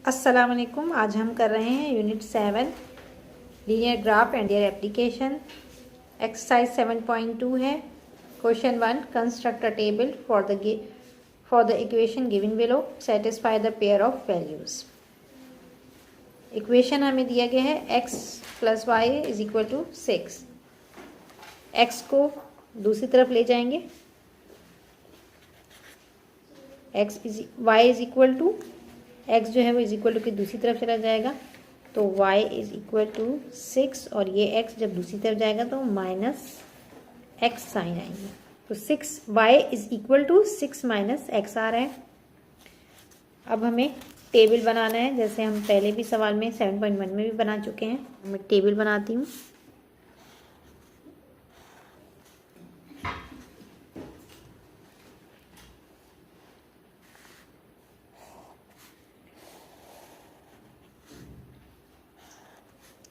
अस्सलाम वालेकुम। आज हम कर रहे हैं unit 7 linear graph and their application. Exercise 7.2 है। Question 1, construct a table for the equation given below, satisfy the pair of values. Equation हमें दिया गया है x + y = 6। x को दूसरी तरफ ले जाएंगे, x जो है वो = की दूसरी तरफ चला जाएगा तो y = 6 और ये x जब दूसरी तरफ जाएगा तो -x साइन आएंगे। तो y = 6 - x आ रहा है। अब हमें टेबल बनाना है, जैसे हम पहले भी सवाल में 7.1 में भी बना चुके हैं। मैं टेबल बनाती हूँ।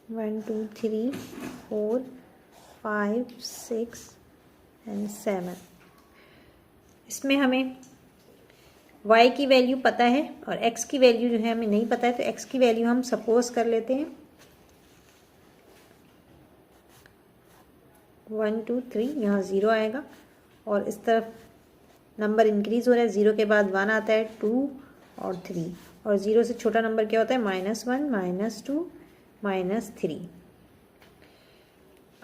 One 2 3 4 5 6 and 7। इसमें हमें y की वैल्यू पता है और x की वैल्यू जो है हमें नहीं पता है, तो x की वैल्यू हम सपोज कर लेते हैं 1 2 3। यहाँ 0 आएगा और इस तरफ नंबर इंक्रीज हो रहा है। 0 के बाद 1 आता है, 2 और 3, और 0 से छोटा नंबर क्या होता है? -1 -2 -3।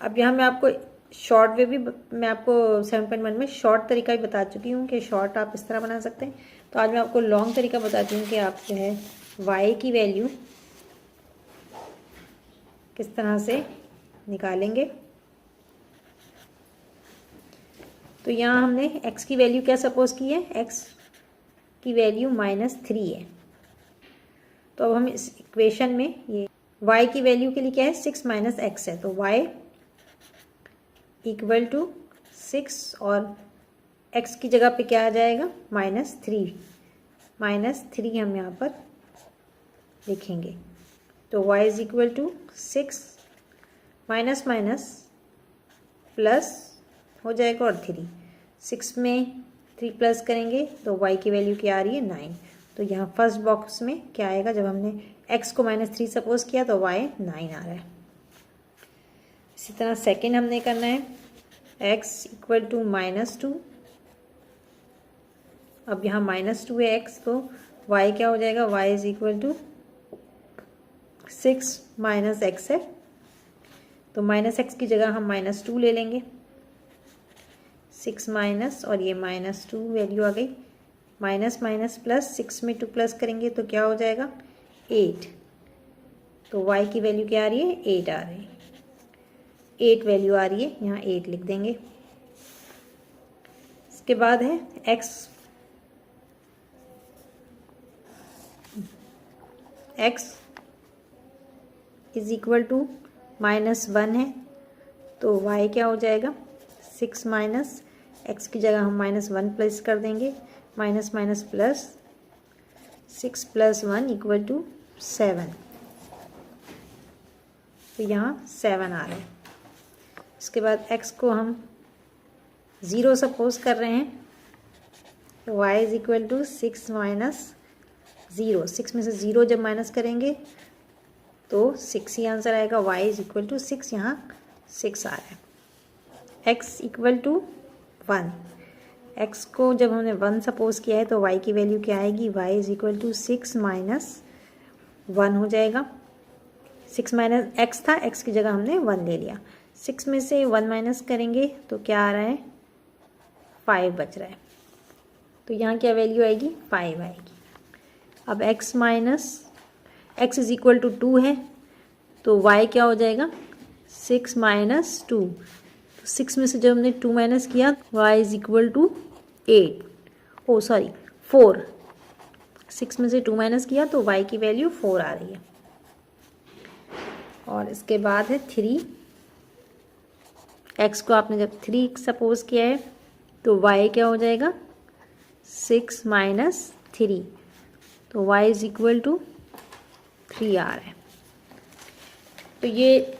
अब यहाँ मैं आपको शॉर्ट वे भी, मैं आपको 7.1 में शॉर्ट तरीका भी बता चुकी हूँ कि शॉर्ट आप इस तरह बना सकते हैं। तो आज मैं आपको लॉन्ग तरीका बताती हूँ कि आप जो है y की वैल्यू किस तरह से निकालेंगे। तो यहाँ हमने x की वैल्यू क्या सपोज की है? x की वैल्यू -3 है। तो अब हम इस इक्वेशन में ये y की वैल्यू के लिए क्या है? 6 - x है, तो y = 6 और x की जगह पे क्या आ जाएगा? -3 हम यहाँ पर लिखेंगे। तो y = 6 माइनस प्लस हो जाएगा और 3। 6 में 3 प्लस करेंगे तो y की वैल्यू क्या आ रही है? 9। तो यहाँ फर्स्ट बॉक्स में क्या आएगा? जब हमने x को -3 सपोज किया तो y 9 आ रहा है। इसी तरह सेकेंड हमने करना है, x = -2। अब यहाँ -2 है x, तो y क्या हो जाएगा? y = 6 - x है, तो -x की जगह हम -2 ले लेंगे। 6 माइनस और ये -2 वैल्यू आ गई। माइनस प्लस, 6 में 2 प्लस करेंगे तो क्या हो जाएगा? 8। तो y की वैल्यू क्या आ रही है? 8 आ रही है। 8 वैल्यू आ रही है, यहाँ 8 लिख देंगे। इसके बाद है x = -1 है, तो y क्या हो जाएगा? 6 - x की जगह हम -1 प्लस कर देंगे। Minus plus, 6 + 1 = 7। तो यहाँ 7 आ रहा है। इसके बाद x को हम 0 सपोज कर रहे हैं, तो y = 6 - 0। 6 में से 0 जब माइनस करेंगे तो 6 ही आंसर आएगा। y = 6, यहाँ 6 आ रहा है। x = 1। x को जब हमने 1 सपोज किया है तो y की वैल्यू क्या आएगी? y = 6 - 1 हो जाएगा। 6 - x था, x की जगह हमने 1 ले लिया। 6 में से 1 माइनस करेंगे तो क्या आ रहा है? 5 बच रहा है। तो यहाँ क्या वैल्यू आएगी? 5 आएगी। अब x = 2 है, तो y क्या हो जाएगा? 6 - 2। तो 6 में से जब हमने 2 माइनस किया, y = 8। 4। 6 में से 2 माइनस किया तो y की वैल्यू 4 आ रही है। और इसके बाद है 3। x को आपने जब 3 सपोज किया है तो y क्या हो जाएगा? 6 - 3। तो y = 3 आ रहा है। तो ये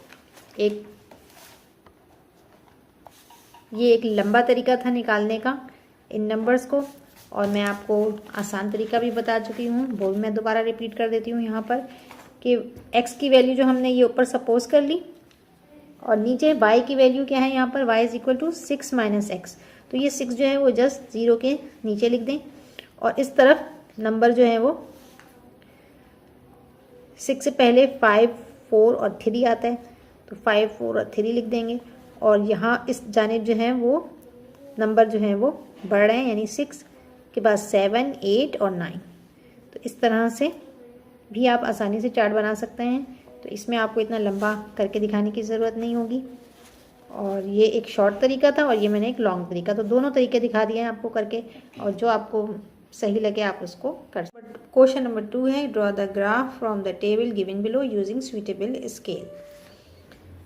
एक लंबा तरीका था निकालने का इन नंबर्स को। और मैं आपको आसान तरीका भी बता चुकी हूँ, वो मैं दोबारा रिपीट कर देती हूँ यहाँ पर कि x की वैल्यू जो हमने ये ऊपर सपोज कर ली और नीचे y की वैल्यू क्या है यहाँ पर, y is equal to 6 minus x. तो ये 6 जो है वो जस्ट 0 के नीचे लिख दें और इस तरफ नंबर जो है वो 6 से पहले 5, 4 और 3 आता है, तो 5, 4 और 3 लिख देंगे और यहाँ इस जानिब जो है वो नंबर जो है वो बढ़ रहे हैं, यानी 6 के बाद 7, 8 और 9। तो इस तरह से भी आप आसानी से चार्ट बना सकते हैं। तो इसमें आपको इतना लंबा करके दिखाने की ज़रूरत नहीं होगी और ये एक शॉर्ट तरीका था और ये मैंने एक लॉन्ग तरीका, तो दोनों तरीके दिखा दिए हैं आपको करके, और जो आपको सही लगे आप उसको कर। क्वेश्चन नंबर 2 है, draw the graph from the table given below using suitable scale.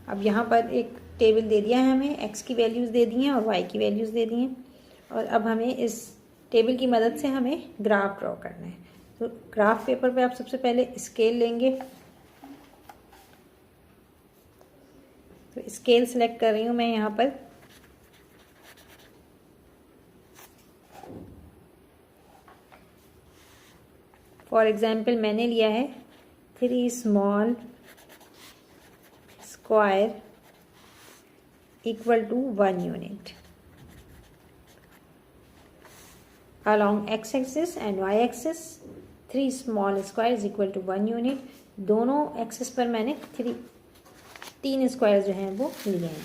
अब यहाँ पर एक टेबल दे दिया है हमें, x की वैल्यूज़ दे दी हैं और y की वैल्यूज़ दे दी हैं और अब हमें इस टेबल की मदद से हमें ग्राफ ड्रॉ करना है। तो ग्राफ पेपर पे आप सबसे पहले स्केल लेंगे, तो स्केल सेलेक्ट कर रही हूँ मैं यहाँ पर। फॉर एग्जाम्पल मैंने लिया है 3 small square equal to 1 unit along x axis and y axis 3 small square is equal to 1 unit. दोनों एक्सिस पर मैंने 3 स्क्वायर जो हैं वो लिए हैं,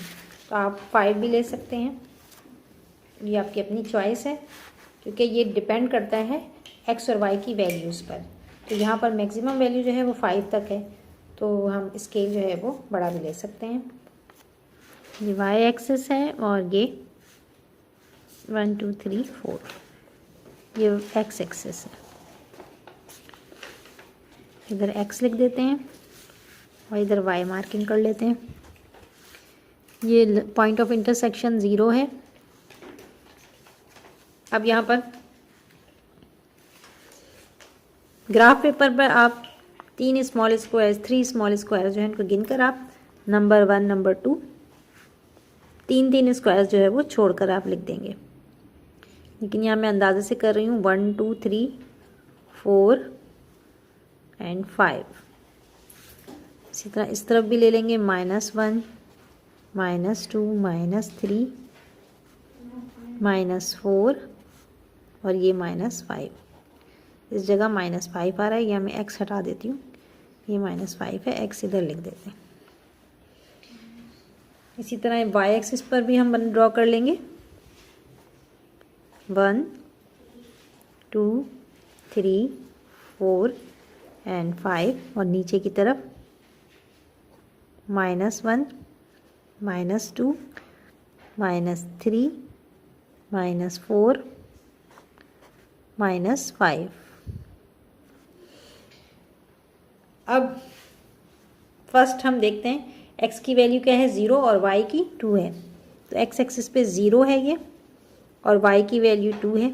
तो आप 5 भी ले सकते हैं, ये आपकी अपनी चॉइस है क्योंकि ये डिपेंड करता है x और y की वैल्यूज़ पर। तो यहाँ पर मैक्सिमम वैल्यू जो है वो 5 तक है, तो हम स्केल जो है वो बड़ा भी ले सकते हैं। ये y एक्सिस है और ये 1, 2, 3, 4 ये x एक्सिस है। इधर x लिख देते हैं और इधर y मार्किंग कर लेते हैं। ये पॉइंट ऑफ इंटरसेक्शन 0 है। अब यहाँ पर ग्राफ पेपर पर आप 3 स्मॉल स्क्वायर जो है इनको गिनकर आप नंबर 1, नंबर 2 3 स्क्वायर जो है वो छोड़कर आप लिख देंगे, लेकिन यहाँ मैं अंदाजे से कर रही हूँ 1, 2, 3, 4 एंड 5। इसी तरह इस तरफ भी ले लेंगे -1, -2, -3, -4 और ये -5। इस जगह -5 आ रहा है, यहाँ मैं x हटा देती हूँ, ये -5 है, x इधर लिख देते हैं। इसी तरह y एक्सिस पर भी हम ड्रॉ कर लेंगे 1, 2, 3, 4 एंड 5 और नीचे की तरफ -1, -2, -3, -4, -5। अब फर्स्ट हम देखते हैं x की वैल्यू क्या है 0 और y की 2 है, तो x एक्सिस पे 0 है ये और y की वैल्यू 2 है,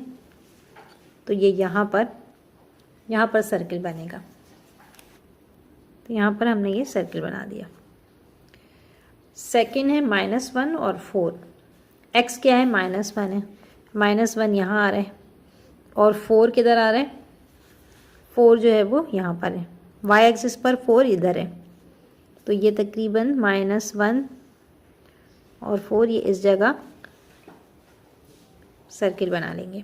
तो ये यहाँ पर सर्किल बनेगा। तो यहाँ पर हमने ये सर्किल बना दिया। सेकंड है -1 और 4। x क्या है -1 है, -1 यहाँ आ रहा है और 4 किधर आ रहा है, 4 जो है वो यहाँ पर है, y एक्सिस पर 4 इधर है, तो ये तकरीबन -1 और 4 ये इस जगह सर्किल बना लेंगे।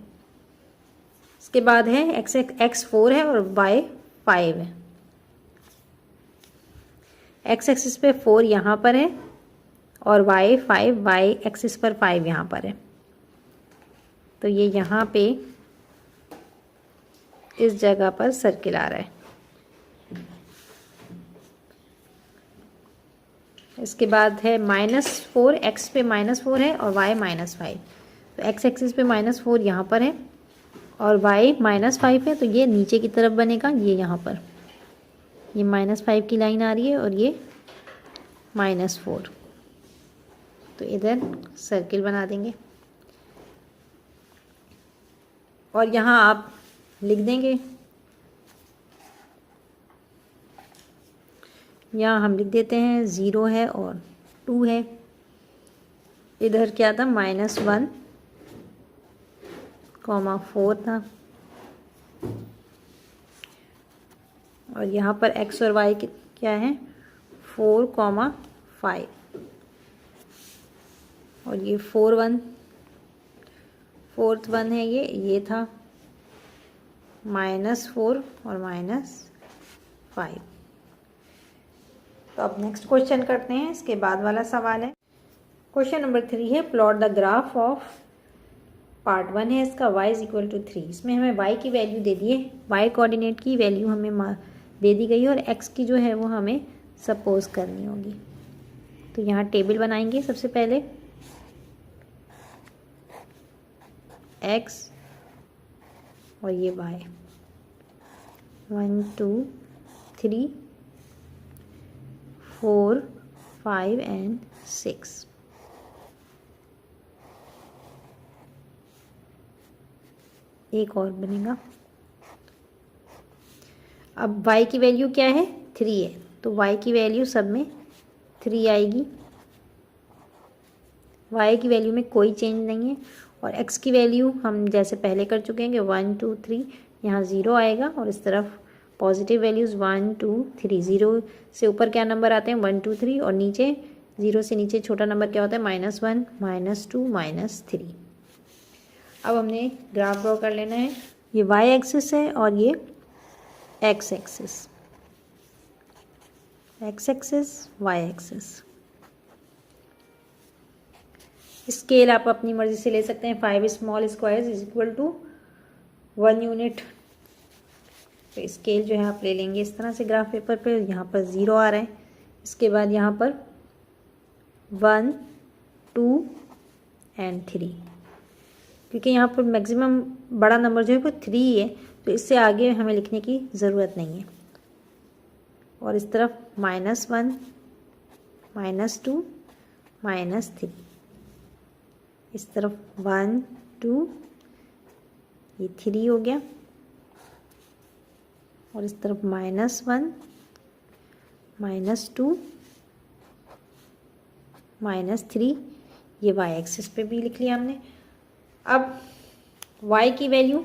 इसके बाद है x 4 है और y 5 है। x एक्सिस पे 4 यहाँ पर है और y 5, y एक्सिस पर 5 यहाँ पर है, तो ये यहाँ पे इस जगह पर सर्किल आ रहा है। इसके बाद है -4, x पे -4 है और y -5, तो x एक्सिस पे -4 यहाँ पर है और y -5 है, तो ये नीचे की तरफ बनेगा, ये यहाँ पर ये -5 की लाइन आ रही है और ये -4, तो इधर सर्किल बना देंगे और यहाँ आप लिख देंगे, यहाँ हम लिख देते हैं 0 है और 2 है। इधर क्या था -1 4 था, और यहाँ पर x और y क्या है 4, 5, और ये 4th वन है, ये था -4 और -5। तो अब नेक्स्ट क्वेश्चन करते हैं, इसके बाद वाला सवाल है। क्वेश्चन नंबर 3 है, plot the graph of part 1 है इसका y = 3। इसमें हमें y की वैल्यू दे दी है, y कोऑर्डिनेट की वैल्यू हमें दे दी गई है, और x की जो है वो हमें सपोज करनी होगी। तो यहाँ टेबल बनाएंगे सबसे पहले, x और ये y, 1 2 3 4 5 एंड 6। एक और बनेगा। अब y की वैल्यू क्या है 3 है, तो y की वैल्यू सब में 3 आएगी। y की वैल्यू में कोई चेंज नहीं है, और x की वैल्यू हम जैसे पहले कर चुके हैं कि 1 2 3, यहाँ 0 आएगा, और इस तरफ पॉजिटिव वैल्यूज़ 1 2 3। 0 से ऊपर क्या नंबर आते हैं 1 2 3, और नीचे 0 से नीचे छोटा नंबर क्या होता है -1 -2 -3। अब हमने ग्राफ ड्रॉ कर लेना है। ये y एक्सिस है और ये x axis, y axis. Scale आप अपनी मर्जी से ले सकते हैं। 5 स्मॉल स्क्वायर्स = 1 यूनिट। तो स्केल जो है आप ले लेंगे इस तरह से ग्राफ पेपर पे। यहाँ पर 0 आ रहा है, इसके बाद यहाँ पर 1 2 एंड 3, क्योंकि यहाँ पर मैक्सिमम बड़ा नंबर जो है वो 3 है, तो इससे आगे हमें लिखने की ज़रूरत नहीं है। और इस तरफ -1 -2 -3, इस तरफ 1 2, ये 3 हो गया, और इस तरफ -1 -2 -3, ये y एक्सिस पे भी लिख लिया हमने। अब y की वैल्यू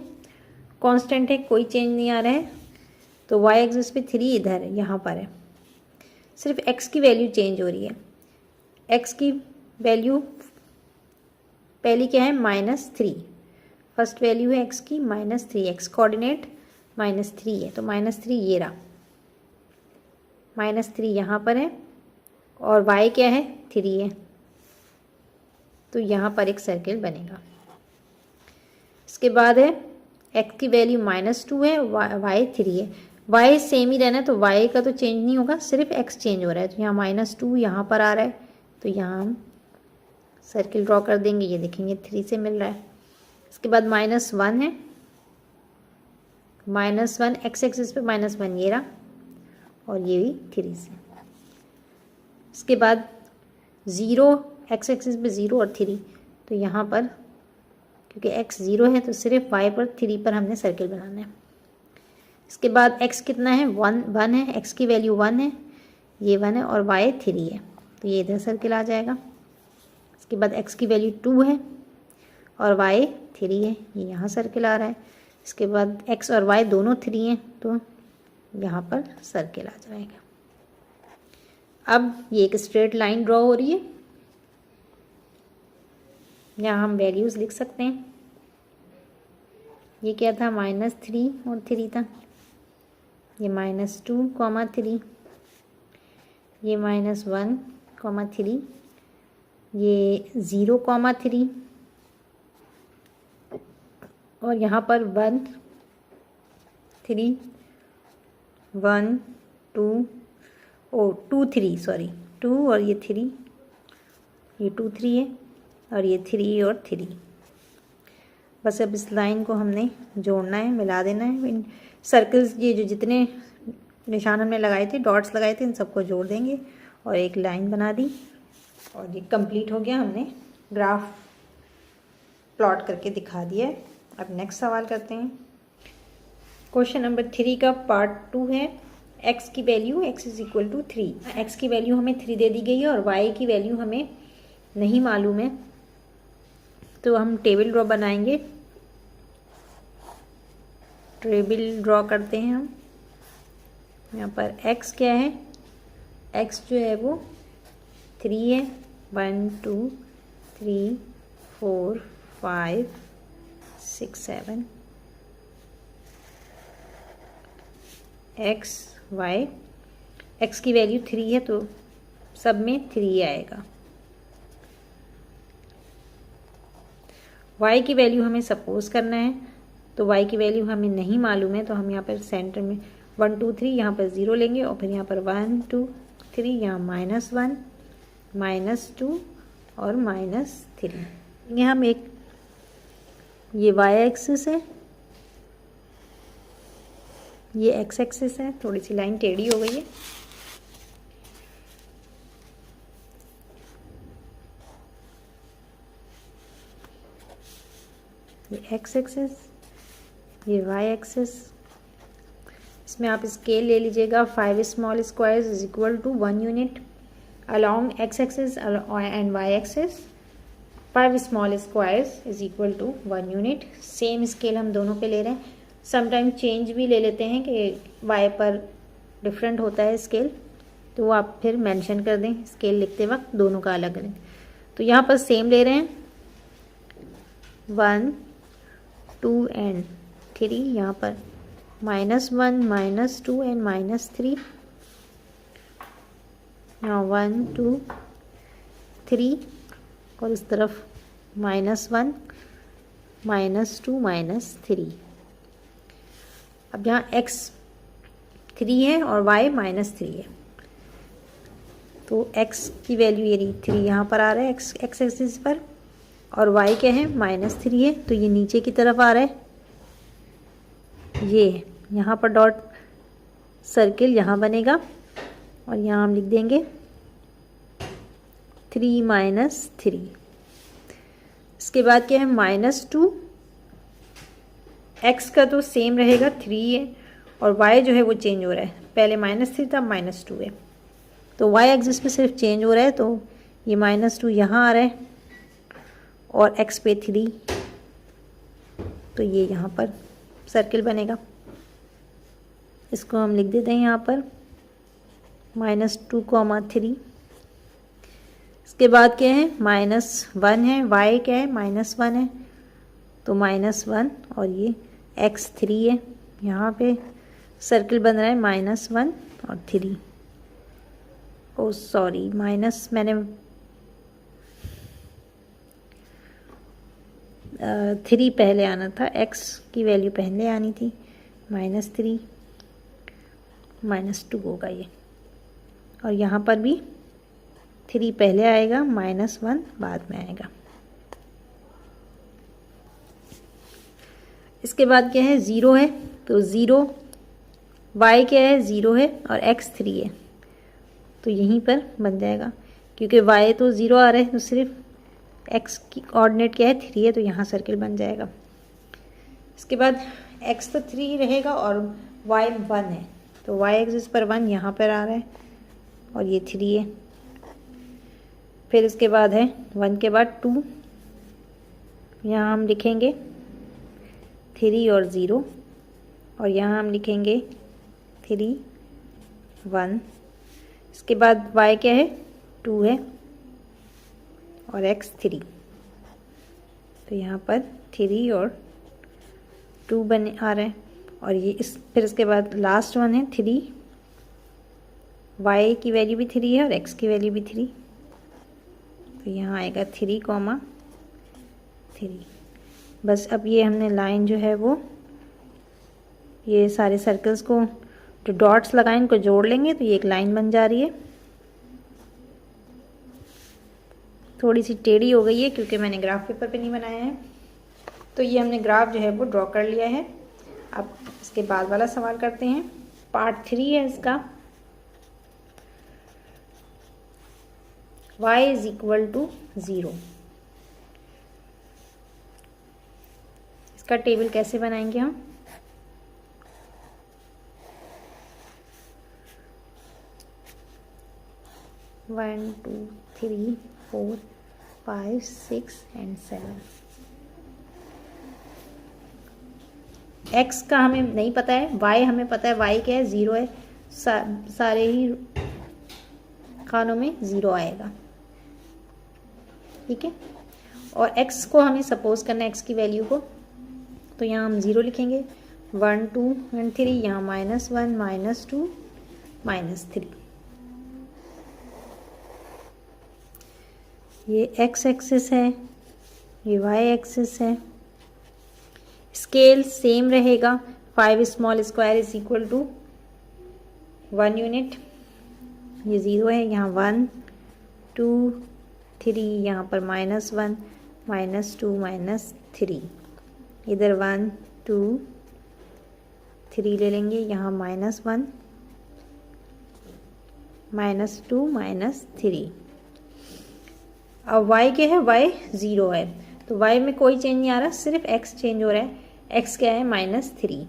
कांस्टेंट है, कोई चेंज नहीं आ रहा है, तो y एक्सिस पे 3 इधर है, यहाँ पर है। सिर्फ x की वैल्यू चेंज हो रही है। x की वैल्यू पहली क्या है -3, फर्स्ट वैल्यू है x की -3, x कोऑर्डिनेट -3 है, तो -3 ये रहा, -3 यहाँ पर है, और y क्या है 3 है, तो यहाँ पर एक सर्किल बनेगा। इसके बाद है x की वैल्यू -2 है, y 3 है। y सेम ही रहना है, तो y का तो चेंज नहीं होगा, सिर्फ x चेंज हो रहा है। तो यहाँ -2 यहाँ पर आ रहा है, तो यहाँ हम सर्किल ड्रॉ कर देंगे, ये देखेंगे 3 से मिल रहा है। इसके बाद -1 है, -1 x एक्सिस पे -1 ये रहा, और ये भी 3 से। इसके बाद 0 x एक्सिस पे 0 और 3, तो यहाँ पर क्योंकि x 0 है तो सिर्फ y पर 3 पर हमने सर्किल बनाना है। इसके बाद x कितना है 1 है, x की वैल्यू 1 है, ये 1 है, और y 3 है, तो ये इधर सर्किल आ जाएगा। इसके बाद x की वैल्यू 2 है और y 3 है, ये यहाँ सर्किल आ रहा है। इसके बाद x और y दोनों 3 हैं, तो यहाँ पर सर्किल आ जाएगा। अब ये एक स्ट्रेट लाइन ड्रॉ हो रही है, यहाँ हम वैल्यूज़ लिख सकते हैं। ये क्या था -3 और 3 था, ये -2, 3, ये -1, 3, ये 0, 3, और यहाँ पर 1 3 1 2 2 3 सॉरी 2 और ये 3, ये 2 3 है, और ये 3 और 3। बस अब इस लाइन को हमने जोड़ना है, मिला देना है। इन सर्कल्स ये जो जितने निशान हमने लगाए थे, डॉट्स लगाए थे, इन सबको जोड़ देंगे और एक लाइन बना दी, और ये कंप्लीट हो गया। हमने ग्राफ प्लॉट करके दिखा दिया है। अब नेक्स्ट सवाल करते हैं। क्वेश्चन नंबर 3 का पार्ट 2 है। x की वैल्यू x = 3, x की वैल्यू हमें 3 दे दी गई है और y की वैल्यू हमें नहीं मालूम है, तो हम टेबल ड्रॉ बनाएंगे टेबल ड्रॉ करते हैं हम। यहाँ पर x क्या है, x जो है वो 3 है। 1 2 3 4 5 6 7 x y, x की वैल्यू 3 है तो सब में 3 आएगा। y की वैल्यू हमें सपोज करना है, तो y की वैल्यू हमें नहीं मालूम है, तो हम यहाँ पर सेंटर में 1 2 3 यहाँ पर 0 लेंगे और फिर यहाँ पर 1 2 3 यहाँ -1 -2 और -3। ये हम एक, ये y एक्सिस है, ये x एक्सिस है। थोड़ी सी लाइन टेढ़ी हो गई है। ये x एक्सिस, ये y एक्सिस। इसमें आप स्केल ले लीजिएगा। 5 small squares is equal to 1 unit along x axis and y axis। 5 small squares is equal to 1 unit. Same scale हम दोनों पे ले रहे हैं। समटाइम चेंज भी ले लेते हैं कि y पर डिफरेंट होता है स्केल, तो वो आप फिर मेंशन कर दें स्केल लिखते वक्त, दोनों का अलग अलग। तो यहाँ पर सेम ले रहे हैं 1 2 एंड 3। यहाँ पर -1 -2 एंड -3। यहाँ 1 2 3 और इस तरफ -1 -2 -3। अब यहाँ x 3 है और y -3 है, तो x की वैल्यू ये रही 3 यहाँ पर आ रहा है x एक्सिस पर, और y क्या है -3 है, तो ये नीचे की तरफ आ रहा है। ये यहाँ पर डॉट सर्किल यहाँ बनेगा और यहाँ हम लिख देंगे 3 -3। इसके बाद क्या है -2। x का तो सेम रहेगा 3 है और y जो है वो चेंज हो रहा है। पहले -3 था, -2 है, तो y एक्सिस पे सिर्फ चेंज हो रहा है, तो ये -2 यहाँ आ रहा है और x पे 3, तो ये यहाँ पर सर्किल बनेगा। इसको हम लिख देते हैं यहाँ पर -2, 3। इसके बाद क्या है -1 है, y क्या है -1 है, तो -1 और ये x 3 है। यहाँ पे सर्किल बन रहा है -1 और 3। ओ सॉरी, माइनस मैंने 3 पहले आना था, x की वैल्यू पहले आनी थी। -3 -2 होगा ये, और यहाँ पर भी 3 पहले आएगा, -1 बाद में आएगा। इसके बाद क्या है 0 है, तो 0 y क्या है 0 है और x 3 है, तो यहीं पर बन जाएगा। क्योंकि y तो 0 आ रहा है, तो सिर्फ x की कोऑर्डिनेट क्या है 3 है, तो यहाँ सर्किल बन जाएगा। इसके बाद x तो 3 रहेगा और y 1 है, तो y एक्सिस पर 1 यहाँ पर आ रहा है और ये 3 है। फिर इसके बाद है 1 के बाद 2, यहाँ हम लिखेंगे 3 और 0, और यहाँ हम लिखेंगे 3 1। इसके बाद y क्या है 2 है और x 3, तो यहाँ पर 3 और 2 बने आ रहे हैं। और ये फिर इसके बाद लास्ट वन है 3, y की वैल्यू भी 3 है और x की वैल्यू भी 3, तो यहाँ आएगा 3, 3। बस अब ये हमने लाइन जो है वो ये सारे सर्कल्स को जो डॉट्स लगाए इनको जोड़ लेंगे, तो ये एक लाइन बन जा रही है। थोड़ी सी टेढ़ी हो गई है क्योंकि मैंने ग्राफ पेपर पे नहीं बनाया है। तो ये हमने ग्राफ जो है वो ड्रॉ कर लिया है। अब इसके बाद वाला सवाल करते हैं, पार्ट 3 है इसका। y is equal to 0। इसका टेबल कैसे बनाएंगे हम? One 2 3 4 5 6 and 7। एक्स का हमें नहीं पता है, वाई हमें पता है, वाई क्या है, 0 है। सारे ही खानों में 0 आएगा, ठीक है। और x को हमें सपोज करना है, x की वैल्यू को, तो यहाँ हम 0 लिखेंगे, 1 2 एंड 3, यहाँ -1 -2 -3। ये x एक्सिस है, ये y एक्सिस है। स्केल सेम रहेगा, 5 small square is equal to 1 unit. ये 0 है, यहाँ 1 2 3, यहाँ पर -1 -2 -3, इधर 1 2 3 ले लेंगे, यहाँ -1 -2 -3। अब y क्या है, y 0 है, तो y में कोई चेंज नहीं आ रहा, सिर्फ x चेंज हो रहा है। x क्या है, -3,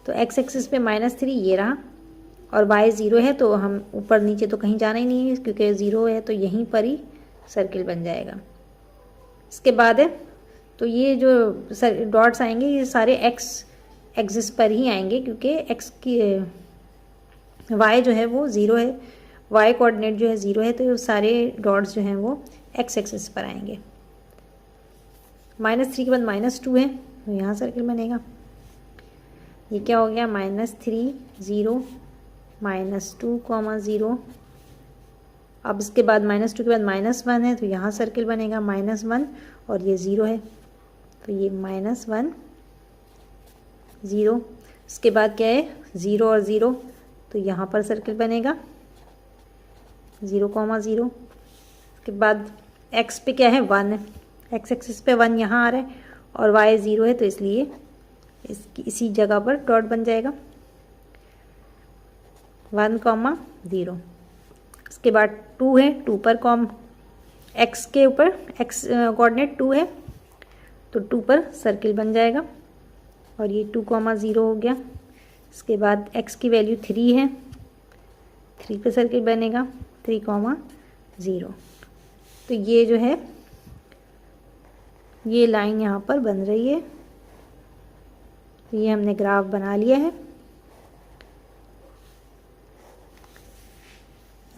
तो x एक्सिस पे -3 ये रहा, और y 0 है, तो हम ऊपर नीचे तो कहीं जाना ही नहीं है, क्योंकि 0 है तो यहीं पर ही सर्किल बन जाएगा। इसके बाद है, तो ये जो डॉट्स आएंगे ये सारे x एक्सिस पर ही आएंगे, क्योंकि x की y जो है वो 0 है, y कोऑर्डिनेट जो है 0 है, तो ये सारे डॉट्स जो हैं वो x एक्सिस पर आएंगे। -3 के बाद -2 है, तो यहाँ सर्किल बनेगा। ये क्या हो गया, -3 0 -2 0। अब इसके बाद -2 के बाद -1 है, तो यहाँ सर्किल बनेगा -1, और ये 0 है, तो ये -1 0। इसके बाद क्या है, 0 और 0, तो यहाँ पर सर्किल बनेगा 0 0। इसके बाद x पे क्या है, 1 है, x एक्सिस पे 1 यहाँ आ रहा है, और y 0 है, तो इसलिए इसी जगह पर डॉट बन जाएगा 1 0। इसके बाद 2 है, 2 पर x के ऊपर x कोऑर्डिनेट 2 है, तो 2 पर सर्किल बन जाएगा, और ये 2 0 हो गया। इसके बाद x की वैल्यू 3 है, 3 पे सर्किल बनेगा 3 0। तो ये जो है, ये लाइन यहाँ पर बन रही है, तो ये हमने ग्राफ बना लिया है।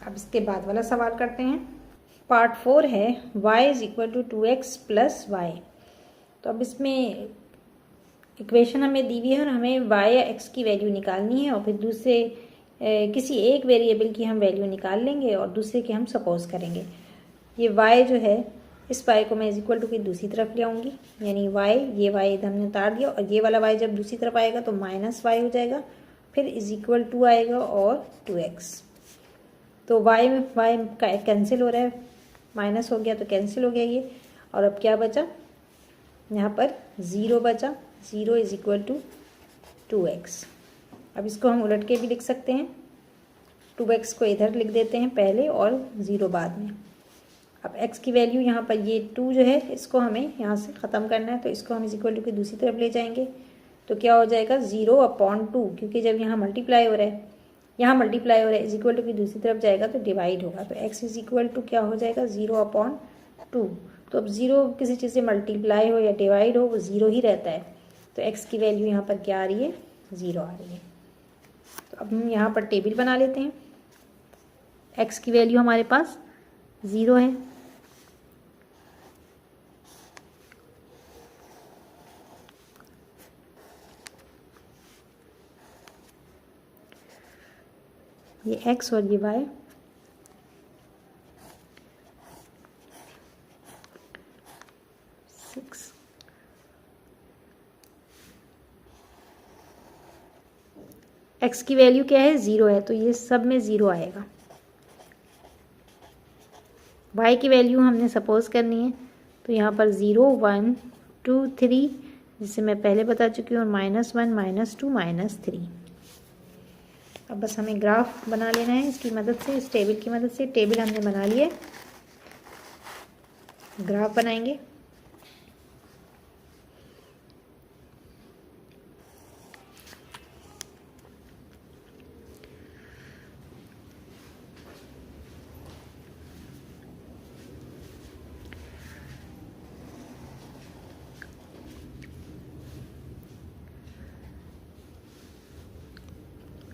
अब इसके बाद वाला सवाल करते हैं। पार्ट 4 है, y = 2x + y। तो अब इसमें इक्वेशन हमें दी हुई है, और हमें y या x की वैल्यू निकालनी है, और फिर दूसरे किसी एक वेरिएबल की हम वैल्यू निकाल लेंगे, और दूसरे की हम सपोज करेंगे। ये y जो है, इस y को मैं = की दूसरी तरफ ले आऊँगी, यानी y, ये y इधर हमने उतार दिया, और ये वाला y जब दूसरी तरफ आएगा तो -y हो जाएगा, फिर = आएगा और 2x। तो y में y का कैंसिल हो रहा है, माइनस हो गया तो कैंसिल हो गया ये, और अब क्या बचा, यहाँ पर 0 बचा, 0 = 2x। अब इसको हम उलट के भी लिख सकते हैं, 2x को इधर लिख देते हैं पहले और 0 बाद में। अब x की वैल्यू यहाँ पर ये 2 जो है, इसको हमें यहाँ से ख़त्म करना है, तो इसको हम = की दूसरी तरफ ले जाएंगे, तो क्या हो जाएगा 0/2, क्योंकि जब यहाँ मल्टीप्लाई हो रहा है, यहाँ मल्टीप्लाई हो रहा है, = की दूसरी तरफ जाएगा तो डिवाइड होगा, तो x = क्या हो जाएगा 0/2। तो अब 0 किसी चीज़ से मल्टीप्लाई हो या डिवाइड हो, वो 0 ही रहता है, तो x की वैल्यू यहाँ पर क्या आ रही है, 0 आ रही है। तो अब हम यहाँ पर टेबल बना लेते हैं। x की वैल्यू हमारे पास 0 है, ये x और ये y। x की वैल्यू क्या है, 0 है, तो ये सब में 0 आएगा। y की वैल्यू हमने सपोज करनी है, तो यहाँ पर 0 1 2 3, जिसे मैं पहले बता चुकी हूँ, -1 -2 -3। अब बस हमें ग्राफ बना लेना है इसकी मदद से, इस टेबल की मदद से। टेबल हमने बना ली है, ग्राफ बनाएंगे।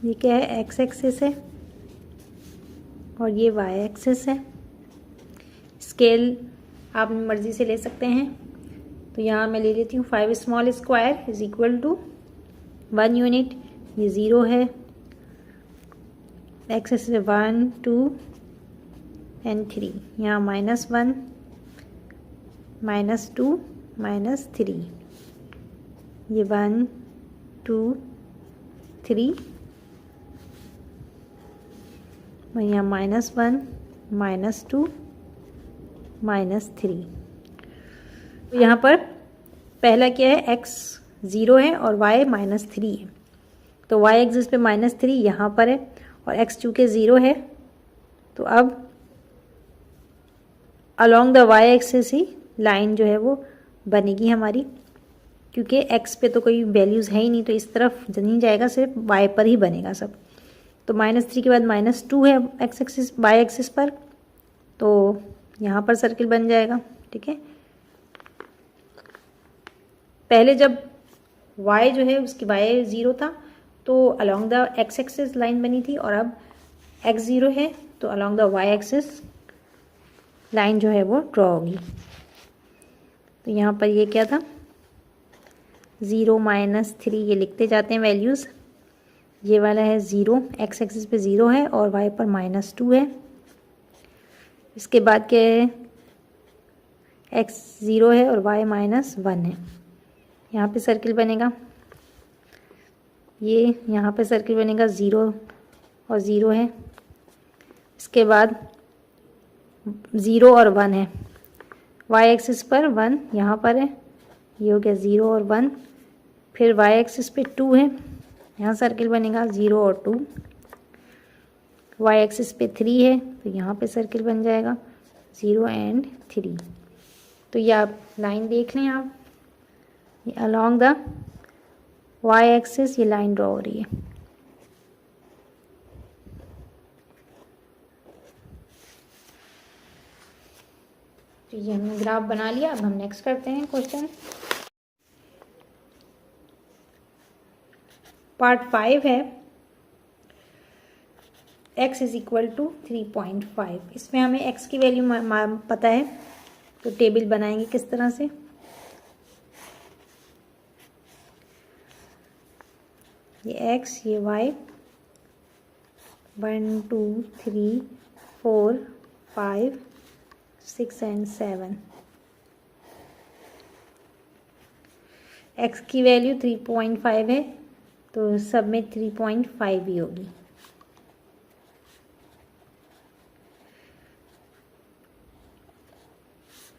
ये क्या है, एक्स एक्सिस है और ये वाई एक्सिस है। स्केल आप मर्ज़ी से ले सकते हैं। तो यहाँ मैं ले लेती हूँ 5 small square is equal to 1 unit, ये 0 है। एक्सिस 1 2 एंड 3, यहाँ -1 -2 -3, ये 1 2 3 और यहाँ -1 -2 -3। तो यहाँ पर पहला क्या है, x 0 है और y -3 है। तो y एक्सिस पे -3 यहाँ पर है और x चूँकि 0 है तो अब along the y axis he line जो है वो बनेगी हमारी, क्योंकि x पे तो कोई वैल्यूज़ है ही नहीं तो इस तरफ नहीं जाएगा, सिर्फ y पर ही बनेगा सब। तो -3 के बाद -2 है x एक्सिस y एक्सिस पर, तो यहाँ पर सर्किल बन जाएगा। ठीक है, पहले जब y जो है उसकी y 0 था तो along the x axis line बनी थी और अब x 0 है तो along the y axis line जो है वो ड्रॉ होगी। तो यहाँ पर ये क्या था, 0 -3, ये लिखते जाते हैं वैल्यूज़। ये वाला है 0, x एक्सिस पे 0 है और y पर -2 है। इसके बाद क्या है, x 0 है और y -1 है। यहाँ पे सर्किल बनेगा, ये यहाँ पे सर्किल बनेगा, 0 और 0 है। इसके बाद 0 और 1 है, y एक्सिस पर 1 यहाँ पर है, ये हो गया 0 और 1। फिर y एक्सिस पे 2 है, यहाँ सर्किल बनेगा 0 और 2। y एक्सिस पे 3 है तो यहाँ पे सर्किल बन जाएगा 0 एंड 3। तो ये आप लाइन देख लें, आप ये अलोंग द y एक्सिस ये लाइन ड्रॉ हो रही है। तो ये हमने ग्राफ बना लिया। अब हम नेक्स्ट करते हैं क्वेश्चन। पार्ट 5 है, x इज इक्वल टू 3.5। इसमें हमें x की वैल्यू पता है तो टेबल बनाएंगे किस तरह से। ये x, ये y, 1 2 3 4 5 6 एंड 7। x की वैल्यू 3.5 है तो सब में 3.5 ही होगी।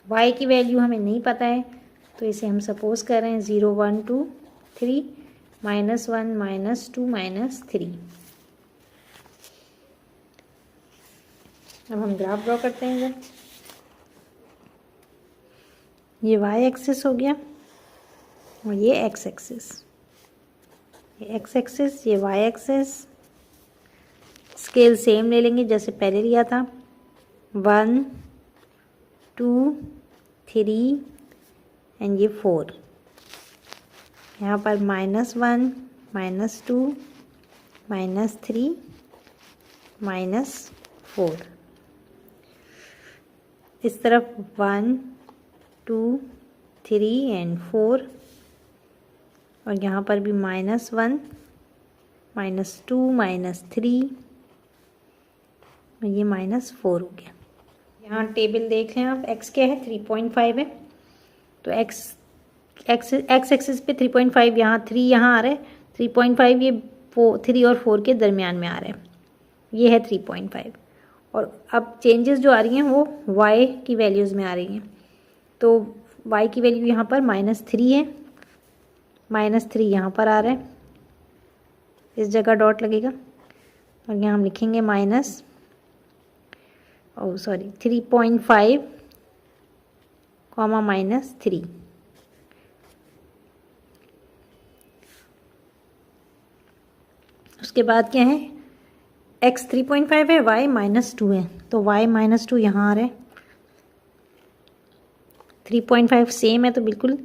y की वैल्यू हमें नहीं पता है तो इसे हम सपोज कर रहे हैं 0 1 2 3 -1 -2 -3। अब हम ग्राफ ड्रॉ करते हैं इधर। ये y एक्सिस हो गया और ये x एक्सिस, ये x एक्सिस, ये y एक्सिस। स्केल सेम ले लेंगे जैसे पहले लिया था, 1 2 3 एंड ये 4। यहाँ पर -1 -2 -3 -4। इस तरफ 1 2 3 एंड 4 और यहाँ पर भी -1 -2 -3 और ये -4 हो गया। यहाँ टेबल देख लें आप, x क्या है 3.5 है तो x एक्सिस पे 3.5, यहाँ 3 यहाँ आ रहा है, 3.5 ये 3 और 4 के दरमियान में आ रहा है, ये है 3.5। और अब चेंजेस जो आ रही हैं वो y की वैल्यूज़ में आ रही हैं। तो y की वैल्यू यहाँ पर -3 है, -3 यहाँ पर आ रहा है, इस जगह डॉट लगेगा और यहाँ हम लिखेंगे -3.5 -3। उसके बाद क्या है, x 3.5 है, y -2 है तो y -2 यहाँ आ रहा है। 3.5 सेम है तो बिल्कुल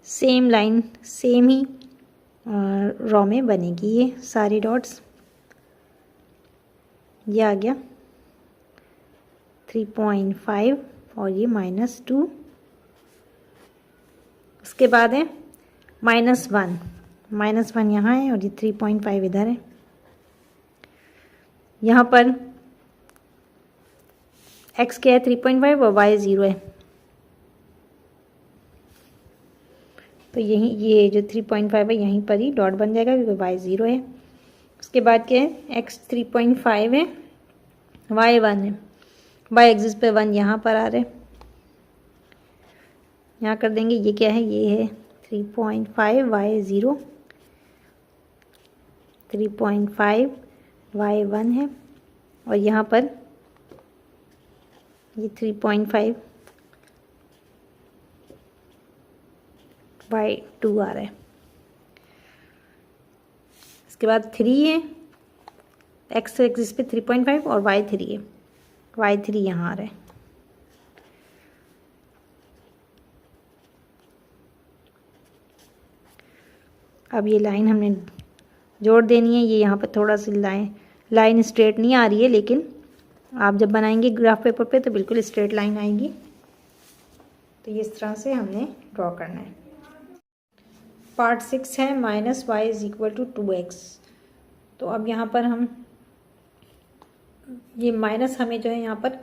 सेम लाइन, सेम ही रॉ में बनेगी ये सारी डॉट्स। ये आ गया 3.5 और ये -2। उसके बाद है -1 यहाँ है और ये 3.5 इधर है। यहाँ पर x क्या है 3.5 और y 0 है, तो यहीं ये जो 3.5 है यहीं पर ही डॉट बन जाएगा क्योंकि y 0 है। उसके बाद क्या है x 3.5 है, y 1 है, y एक्सिस पे 1 यहाँ पर आ रहे, यहाँ कर देंगे। ये क्या है, ये है 3.5 y 0, 3.5 y 1 है और यहाँ पर ये 3.5 y 2 आ रहा है। इसके बाद 3 है, x एक्सिस पे 3.5 और y 3 है, y 3 यहाँ आ रहा है। अब ये लाइन हमने जोड़ देनी है। ये यहाँ पर थोड़ा सी लाइन स्ट्रेट नहीं आ रही है, लेकिन आप जब बनाएंगे ग्राफ पेपर पे तो बिल्कुल स्ट्रेट लाइन आएंगी। तो ये इस तरह से हमने ड्रॉ करना है। पार्ट 6 है -y = 2x। तो अब यहाँ पर हम ये माइनस हमें जो है यहाँ पर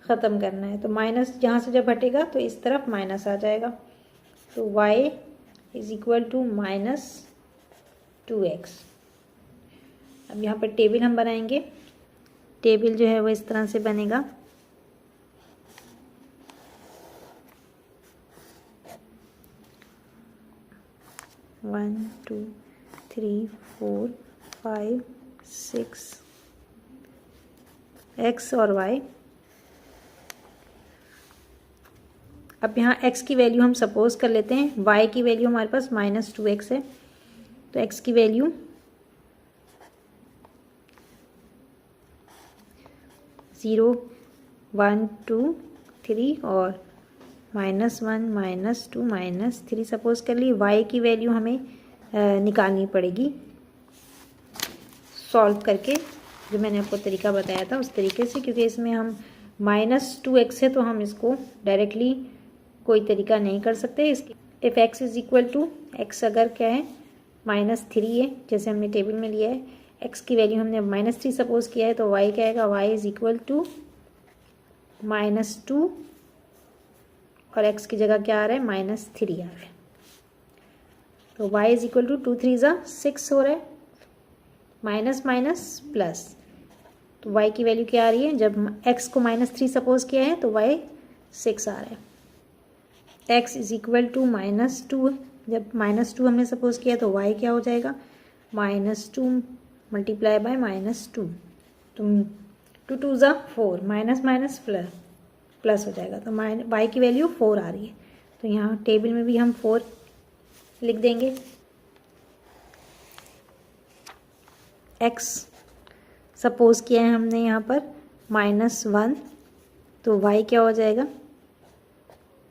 ख़त्म करना है। तो माइनस यहाँ से जब हटेगा तो इस तरफ माइनस आ जाएगा। तो y = -2x। अब यहाँ पर टेबल हम बनाएंगे। टेबल जो है वो इस तरह से बनेगा। One two three four 5 6 x और y। अब यहाँ x की वैल्यू हम सपोज कर लेते हैं, y की वैल्यू हमारे पास -2x है, तो x की वैल्यू 0 1 2 3 और -1 -2 -3 सपोज कर ली। y की वैल्यू हमें निकालनी पड़ेगी सॉल्व करके, जो मैंने आपको तरीका बताया था उस तरीके से, क्योंकि इसमें हम -2x है तो हम इसको डायरेक्टली कोई तरीका नहीं कर सकते। इसके इफ़ x = x अगर क्या है -3 है, जैसे हमने टेबल में लिया है, x की वैल्यू हमने -3 सपोज किया है, तो y क्या आएगा, y = -2 और x की जगह क्या आ रहा है -3 आ रहा है। तो y = 2 3 6 हो रहा है, माइनस माइनस प्लस। तो y की वैल्यू क्या आ रही है, जब x को -3 सपोज किया है तो y 6 आ रहा है। x = -2, जब -2 हमने सपोज किया तो y क्या हो जाएगा, -2 × -2, तो 2 2 4, माइनस माइनस प्लस हो जाएगा। तो y की वैल्यू 4 आ रही है। तो यहाँ टेबल में भी हम 4 लिख देंगे। x सपोज किया है हमने यहाँ पर -1, तो y क्या हो जाएगा,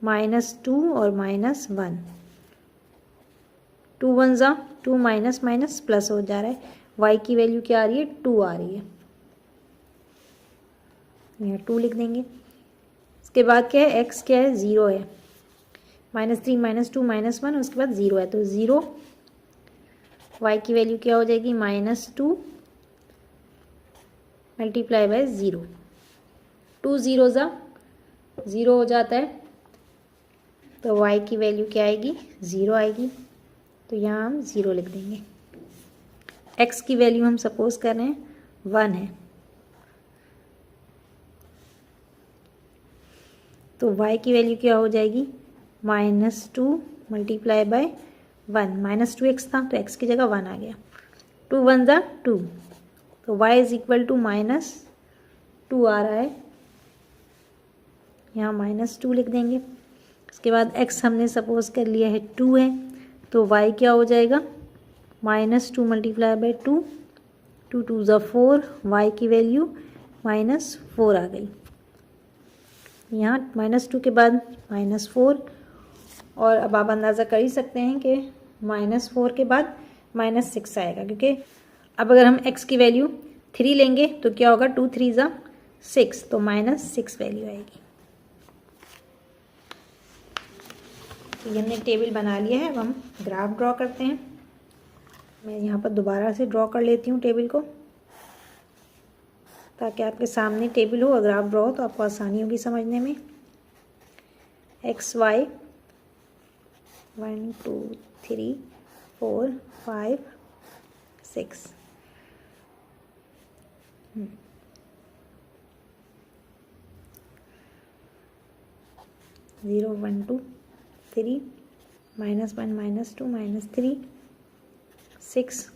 -2 और -1, 2 1 2, माइनस माइनस प्लस हो जा रहा है। y की वैल्यू क्या आ रही है, 2 आ रही है, यहाँ 2 लिख देंगे। इसके बाद क्या है, x क्या है, 0 है, -3 -2 -1, उसके बाद 0 है, तो 0, y की वैल्यू क्या हो जाएगी, -2 × 0, 2 0 0 हो जाता है, तो y की वैल्यू क्या आएगी, 0 आएगी। तो यहाँ हम 0 लिख देंगे। x की वैल्यू हम सपोज कर रहे हैं 1 है, तो y की वैल्यू क्या हो जाएगी, -2 × 1, -2x था तो x की जगह 1 आ गया, 2 1 2, तो y = -2 आ रहा है, यहाँ -2 लिख देंगे। उसके बाद x हमने सपोज कर लिया है 2 है, तो y क्या हो जाएगा, -2 × 2, 2 2 4, y की वैल्यू -4 आ गई। यहाँ -2 के बाद -4, और अब आप अंदाज़ा कर ही सकते हैं कि -4 के बाद -6 आएगा, क्योंकि अब अगर हम x की वैल्यू 3 लेंगे तो क्या होगा, 2 3 ज़ा 6, तो -6 वैल्यू आएगी। तो ये हमने टेबल बना लिया है। अब हम ग्राफ ड्रॉ करते हैं। मैं यहाँ पर दोबारा से ड्रॉ कर लेती हूँ टेबल को, ताकि आपके सामने टेबल हो और ग्राफ ड्रॉ हो तो आपको आसानी होगी समझने में। XY 1 2 3 4 5 6 0 1 2 3 -1 -2 -3 6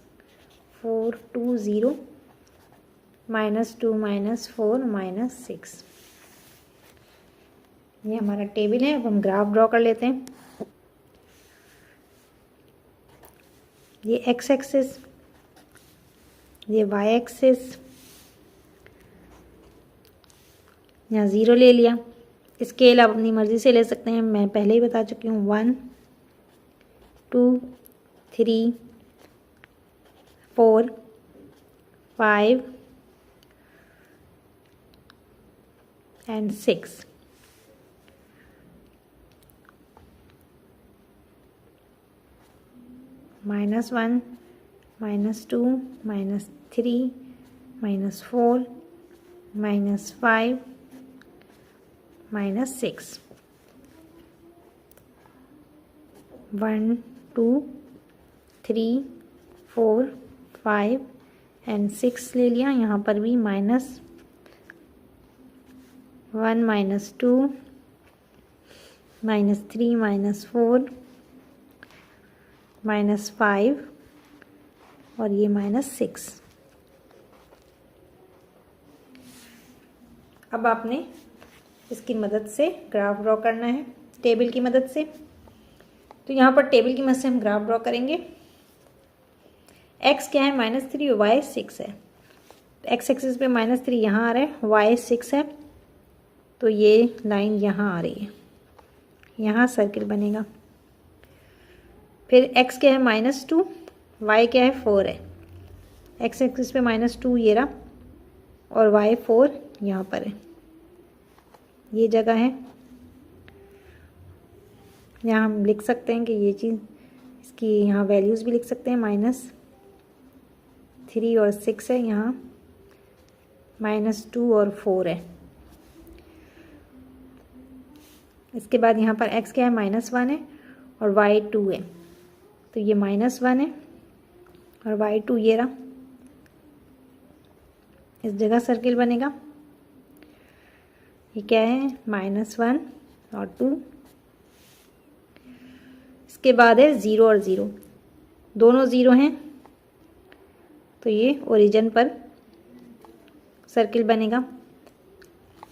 4 2 0 -2 -4 -6। ये हमारा टेबल है। अब हम ग्राफ ड्रॉ कर लेते हैं। ये x एक्सिस, ये y एक्सिस, यहाँ 0 ले लिया। स्केल आप अपनी मर्ज़ी से ले सकते हैं, मैं पहले ही बता चुकी हूँ। 1 2 3 4 5 and 6। -1 -2 -3 -4 -5 -6। 1 2 3 4 5 एंड 6 ले लिया। यहाँ पर भी -1 -2 -3 -4 -5 और ये -6। अब आपने इसकी मदद से ग्राफ ड्रॉ करना है, टेबल की मदद से। तो यहाँ पर टेबल की मदद से हम ग्राफ ड्रॉ करेंगे। x क्या है, -3 और y 6 है। x एक्सिस पे -3 यहाँ आ रहा है, y 6 है, तो ये लाइन यहाँ आ रही है, यहाँ सर्किल बनेगा। फिर x क्या है, -2, y क्या है, 4 है। x एक्सिस पे -2 ये रहा और y 4 यहाँ पर है, ये जगह है। यहाँ हम लिख सकते हैं कि ये चीज़, इसकी यहाँ वैल्यूज़ भी लिख सकते हैं। -3 और 6 है, यहाँ -2 और 4 है। इसके बाद यहाँ पर x क्या है, -1 है और y 2 है, तो ये -1 है और y 2 ये रहा, इस जगह सर्किल बनेगा। ये क्या है, -1 और 2। इसके बाद है 0 और 0, दोनों 0 हैं, तो ये ओरिजिन पर सर्किल बनेगा।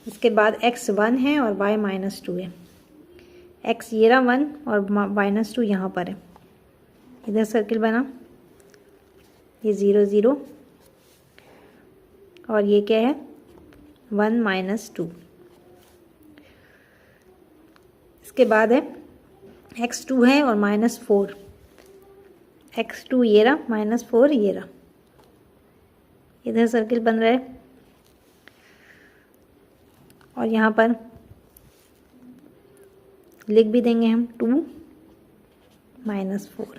इसके बाद x 1 है और y -2 है। x ये रहा 1 और -2 यहाँ पर है, इधर सर्किल बना। ये 0 0 और ये क्या है, 1 -2। इसके बाद है x2 है और -4। x2 ये रहा, -4 ये रहा, इधर सर्किल बन रहा है। और यहाँ पर लिख भी देंगे हम 2 -4।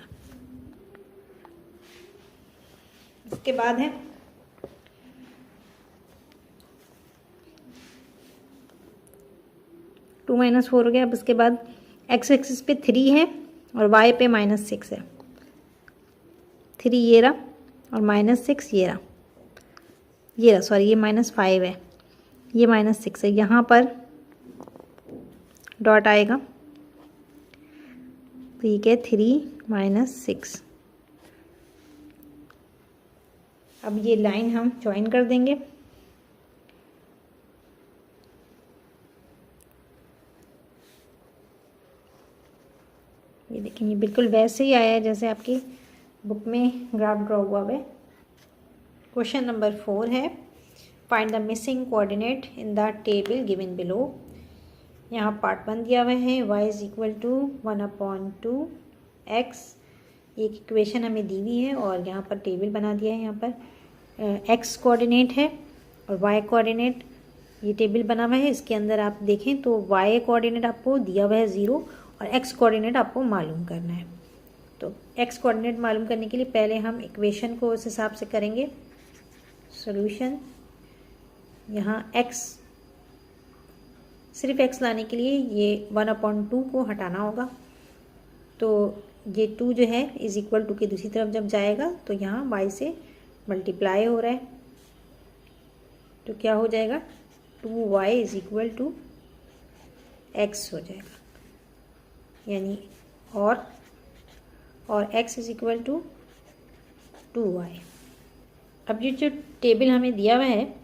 इसके बाद है टू -4 हो गया। अब इसके बाद x एक्सिस पे 3 है और y पे -6 है। 3 ये रहा और -6 ये रहा, सॉरी ये -5 है, ये -6 है। यहाँ पर डॉट आएगा, तो ये क्या है, 3 -6। अब ये लाइन हम ज्वाइन कर देंगे। ये देखिए, ये बिल्कुल वैसे ही आया है जैसे आपकी बुक में ग्राफ ड्रॉ हुआ है। क्वेश्चन नंबर 4 है, find the missing coordinate in the table given below. यहाँ पार्ट 1 दिया हुआ है, y = 1/2 x। एक इक्वेशन हमें दी हुई है और यहाँ पर टेबल बना दिया है। यहाँ पर एक्स कोऑर्डिनेट है और वाई कोऑर्डिनेट, ये टेबल बना हुआ है, इसके अंदर आप देखें तो वाई कोऑर्डिनेट आपको दिया हुआ है 0 और एक्स कोऑर्डिनेट आपको मालूम करना है। तो एक्स कोऑर्डिनेट मालूम करने के लिए पहले हम इक्वेशन को उस हिसाब से करेंगे। सॉल्यूशन, यहाँ एक्स, सिर्फ एक्स लाने के लिए ये 1/2 को हटाना होगा। तो ये 2 जो है इज इक्वल टू के दूसरी तरफ जब जाएगा तो यहाँ y से मल्टीप्लाई हो रहा है, तो क्या हो जाएगा 2y is equal to x हो जाएगा, यानी और x is equal to 2y। अब ये जो टेबल हमें दिया हुआ है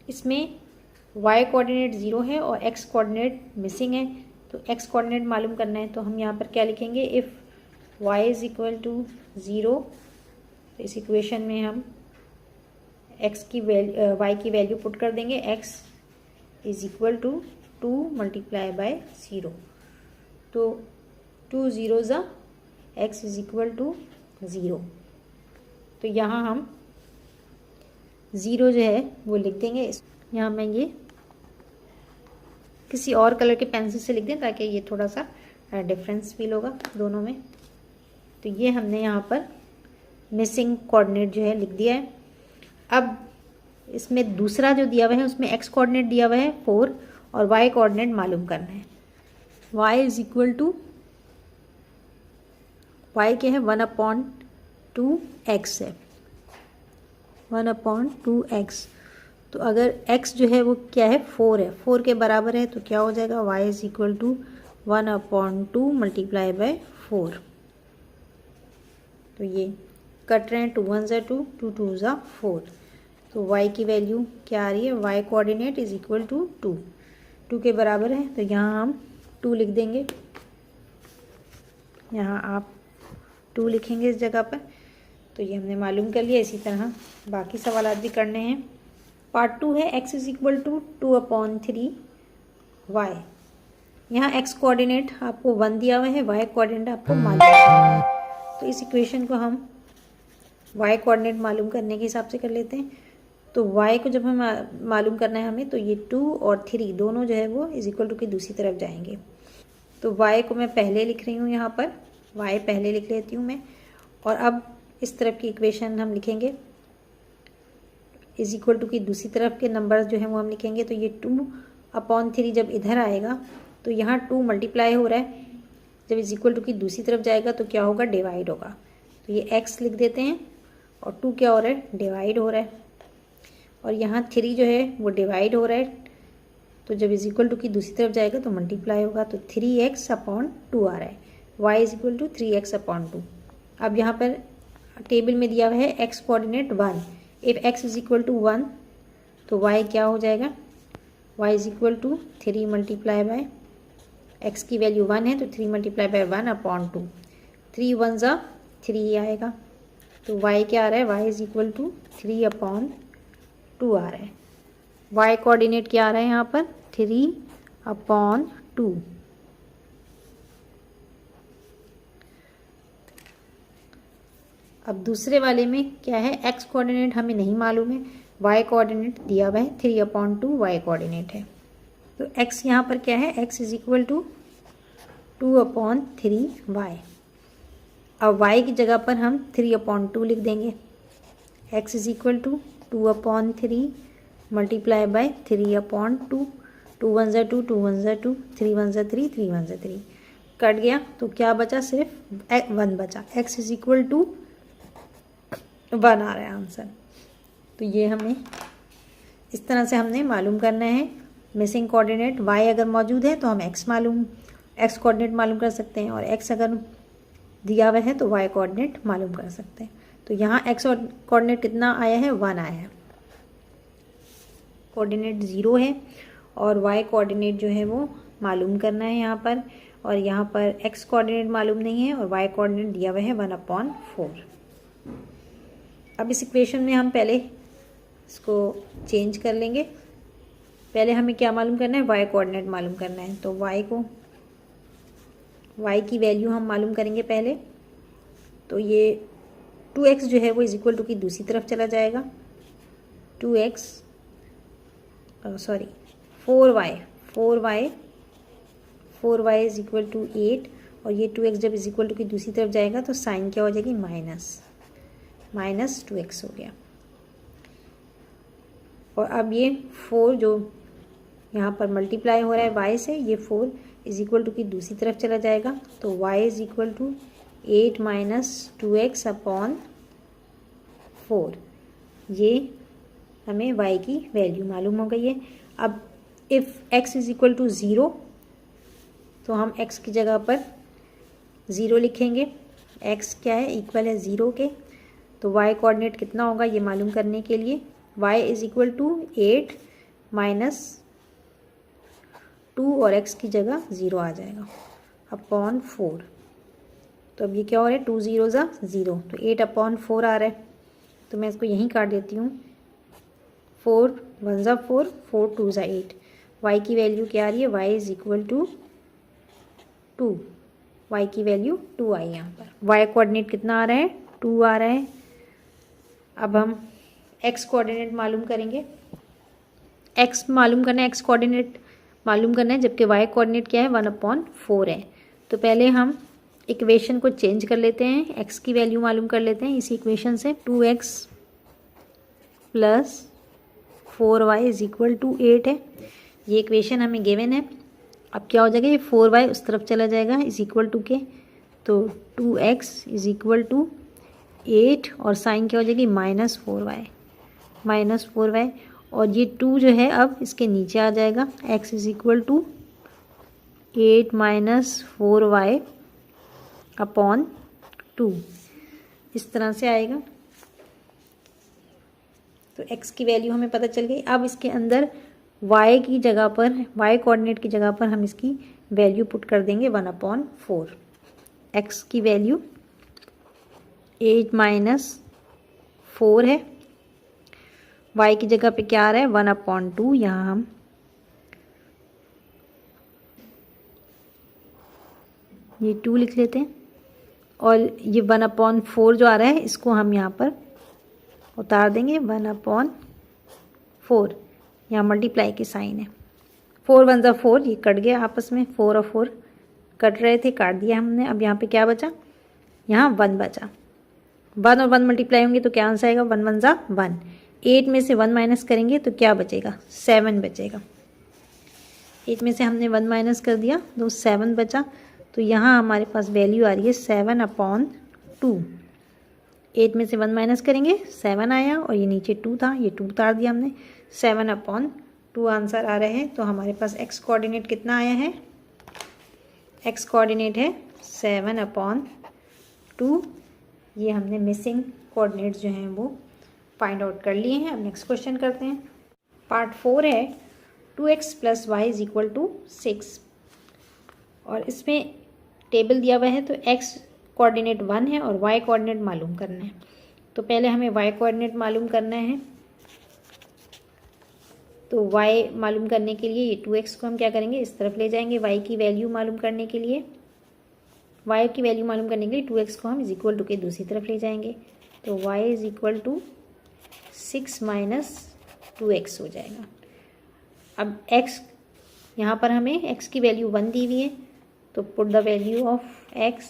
इसमें y कोऑर्डिनेट 0 है और x कोऑर्डिनेट मिसिंग है, तो x कोऑर्डिनेट मालूम करना है। तो हम यहाँ पर क्या लिखेंगे, if y is equal to 0, तो इस इक्वेशन में हम x की वैल्यू y की वैल्यू पुट कर देंगे, x is equal to 2 multiply by 0, तो 2 0 ज़ा x इज इक्वल टू 0। तो यहाँ हम 0 जो है वो लिख देंगे। यहाँ मैं ये किसी और कलर के पेंसिल से लिख दें ताकि ये थोड़ा सा डिफरेंस फील होगा दोनों में। तो ये हमने यहाँ पर मिसिंग कोऑर्डिनेट जो है लिख दिया है। अब इसमें दूसरा जो दिया हुआ है उसमें एक्स कोऑर्डिनेट दिया हुआ है 4 और वाई कोऑर्डिनेट मालूम करना है। Y is equal to, y क्या है 1/2 एक्स है, 1/2 एक्स। तो अगर x जो है वो क्या है 4 है, 4 के बराबर है, तो क्या हो जाएगा y is equal to 1/2 multiply by 4। तो ये कट रहे हैं, 2 1 ज़ा 2, 2 2 ज़ा 4। तो y की वैल्यू क्या आ रही है, y coordinate is equal to 2, 2 के बराबर है, तो यहाँ हम 2 लिख देंगे। यहाँ आप 2 लिखेंगे इस जगह पर। तो ये हमने मालूम कर लिया। इसी तरह बाकी सवाल भी करने हैं। पार्ट 2 है x is equal to 2/3 y। यहाँ x कोऑर्डिनेट आपको 1 दिया हुआ है, y कोऑर्डिनेट आपको मालूम करना है। तो इस इक्वेशन को हम y कोऑर्डिनेट मालूम करने के हिसाब से कर लेते हैं। तो y को जब हम मालूम करना है हमें, तो ये 2 और 3 दोनों जो है वो इज इक्वल टू की दूसरी तरफ जाएंगे। तो y को मैं पहले लिख रही हूँ, यहाँ पर y पहले लिख लेती हूँ मैं। और अब इस तरफ की इक्वेशन हम लिखेंगे, इज इक्वल टू की दूसरी तरफ के नंबर्स जो हैं वो हम लिखेंगे। तो ये 2/3 जब इधर आएगा तो यहाँ 2 मल्टीप्लाई हो रहा है, जब इज इक्वल टू की दूसरी तरफ जाएगा तो क्या होगा, डिवाइड होगा। तो ये x लिख देते हैं और 2 क्या हो रहा है, डिवाइड हो रहा है। और यहाँ 3 जो है वो डिवाइड हो रहा है, तो जब इज इक्वल टू की दूसरी तरफ जाएगा तो मल्टीप्लाई होगा। तो 3x/2 आ रहा है, y is equal to 3x/2। अब यहाँ पर टेबल में दिया हुआ है x coordinate 1। If x is equal to 1 तो y क्या हो जाएगा, y is equal to 3 multiply by, x की वैल्यू 1 है तो 3 मल्टीप्लाई बाय 1/2, 3 1 ज़ा 3 आएगा। तो y क्या आ रहा है, y इज इक्वल टू 3/2 आ रहा है। y कोऑर्डिनेट क्या आ रहा है यहाँ पर, 3/2। अब दूसरे वाले में क्या है, x कोऑर्डिनेट हमें नहीं मालूम है, y कोऑर्डिनेट दिया हुआ है 3/2 y कोऑर्डिनेट है। तो x यहाँ पर क्या है, x is equal to 2/3 y। अब y की जगह पर हम 3/2 लिख देंगे। x is equal to 2/3 multiply by 3/2, 2 1 ज़ा 2, 2 1 ज़ा 2, 3 1 ज़ा 3, 3 1 ज़ा 3, कट गया। तो क्या बचा, सिर्फ 1 बचा। x इज इक्वल टू 1 आ रहा है आंसर। तो ये हमें इस तरह से हमने मालूम करना है मिसिंग कोऑर्डिनेट। y अगर मौजूद है तो हम x कोऑर्डिनेट मालूम कर सकते हैं, और x अगर दिया हुआ है तो y कोऑर्डिनेट मालूम कर सकते हैं। तो यहाँ x और कोऑर्डिनेट कितना आया है, 1 आया है। कोऑर्डिनेट 0 है और y कोऑर्डिनेट जो है वो मालूम करना है यहाँ पर। और यहाँ पर x कोऑर्डिनेट मालूम नहीं है और y कोऑर्डिनेट दिया हुआ है 1/4। अब इस इक्वेशन में हम पहले इसको चेंज कर लेंगे। पहले हमें क्या मालूम करना है, y कोऑर्डिनेट मालूम करना है। तो y की वैल्यू हम मालूम करेंगे पहले। तो ये 2x जो है वो इज इक्वल टू की दूसरी तरफ चला जाएगा, 2x sorry 4y is equal to 8 और ये 2x जब इज इक्वल टू की दूसरी तरफ जाएगा तो साइन क्या हो जाएगी, माइनस 2x हो गया। और अब ये 4 जो यहाँ पर मल्टीप्लाई हो रहा है y से, ये 4 इज इक्वल टू की दूसरी तरफ चला जाएगा तो y is equal to 8 minus 2x upon 4। ये हमें y की वैल्यू मालूम हो गई है। अब if x is equal to 0 तो हम x की जगह पर 0 लिखेंगे। x क्या है, इक्वल है 0 के, तो y कोऑर्डिनेट कितना होगा ये मालूम करने के लिए y is equal to 8 minus 2 और x की जगह 0 आ जाएगा अपॉन 4। तो अब ये क्या हो रहा है, 2 0 ज़ा 0, तो 8 अपॉन 4 आ रहा है। तो मैं इसको यहीं काट देती हूँ, 4 1 ज़ा 4, 4 2 ज़ा 8। y की वैल्यू क्या आ रही है, y is equal to 2, y की वैल्यू 2 आई यहाँ पर। y कोऑर्डिनेट कितना आ रहा है, 2 आ रहा है। अब हम x कोऑर्डिनेट मालूम करेंगे। x मालूम करना है, x कोऑर्डिनेट मालूम करना है, जबकि y कोऑर्डिनेट क्या है, 1/4 है। तो पहले हम इक्वेशन को चेंज कर लेते हैं, x की वैल्यू मालूम कर लेते हैं इसी इक्वेशन से। 2x plus 4y is equal to 8 है, ये इक्वेशन हमें गिवन है। अब क्या हो जाएगा, ये 4y उस तरफ चला जाएगा इज इक्वल टू के, तो 2x इज इक्वल टू 8 और साइन क्या हो जाएगी, माइनस 4y। और ये 2 जो है अब इसके नीचे आ जाएगा, x is equal to 8 minus 4y upon 2, इस तरह से आएगा। तो x की वैल्यू हमें पता चल गई। अब इसके अंदर y की जगह पर, y कोऑर्डिनेट की जगह पर हम इसकी वैल्यू पुट कर देंगे 1/4। x की वैल्यू 8 माइनस 4 है, y की जगह पे क्या आ रहा है, 1/2। यहाँ हम ये 2 लिख लेते हैं और ये 1/4 जो आ रहा है इसको हम यहाँ पर उतार देंगे, 1/4। यहाँ मल्टीप्लाई की साइन है, 4 1 ज़ा 4, ये कट गया आपस में, 4 और 4 कट रहे थे, काट दिया हमने। अब यहाँ पे क्या बचा, यहाँ 1 बचा। 1 और 1 मल्टीप्लाई होंगे तो क्या आंसर आएगा, 1 1 ज़ा 1। 8 में से 1 माइनस करेंगे तो क्या बचेगा, 7 बचेगा। 8 में से हमने 1 माइनस कर दिया तो 7 बचा। तो यहाँ हमारे पास वैल्यू आ रही है 7/2। 8 में से 1 माइनस करेंगे 7 आया और ये नीचे 2 था, ये 2 उतार दिया हमने, 7/2 आंसर आ रहे हैं। तो हमारे पास x कोऑर्डिनेट कितना आया है, x कोऑर्डिनेट है 7/2। ये हमने मिसिंग कोऑर्डिनेट्स जो हैं वो फाइंड आउट कर लिए हैं। अब नेक्स्ट क्वेश्चन करते हैं। पार्ट 4 है 2x plus y is equal to 6 और इसमें टेबल दिया हुआ है तो x कोऑर्डिनेट 1 है और y कोऑर्डिनेट मालूम करना है। तो पहले हमें y कोऑर्डिनेट मालूम करना है। तो y मालूम करने के लिए ये 2x को हम क्या करेंगे, इस तरफ ले जाएंगे। y की वैल्यू मालूम करने के लिए 2x को हम इज इक्वल टू के दूसरी तरफ ले जाएंगे। तो y is equal to 6 minus 2x हो जाएगा। अब x यहाँ पर हमें x की वैल्यू 1 दी हुई है तो put the value of x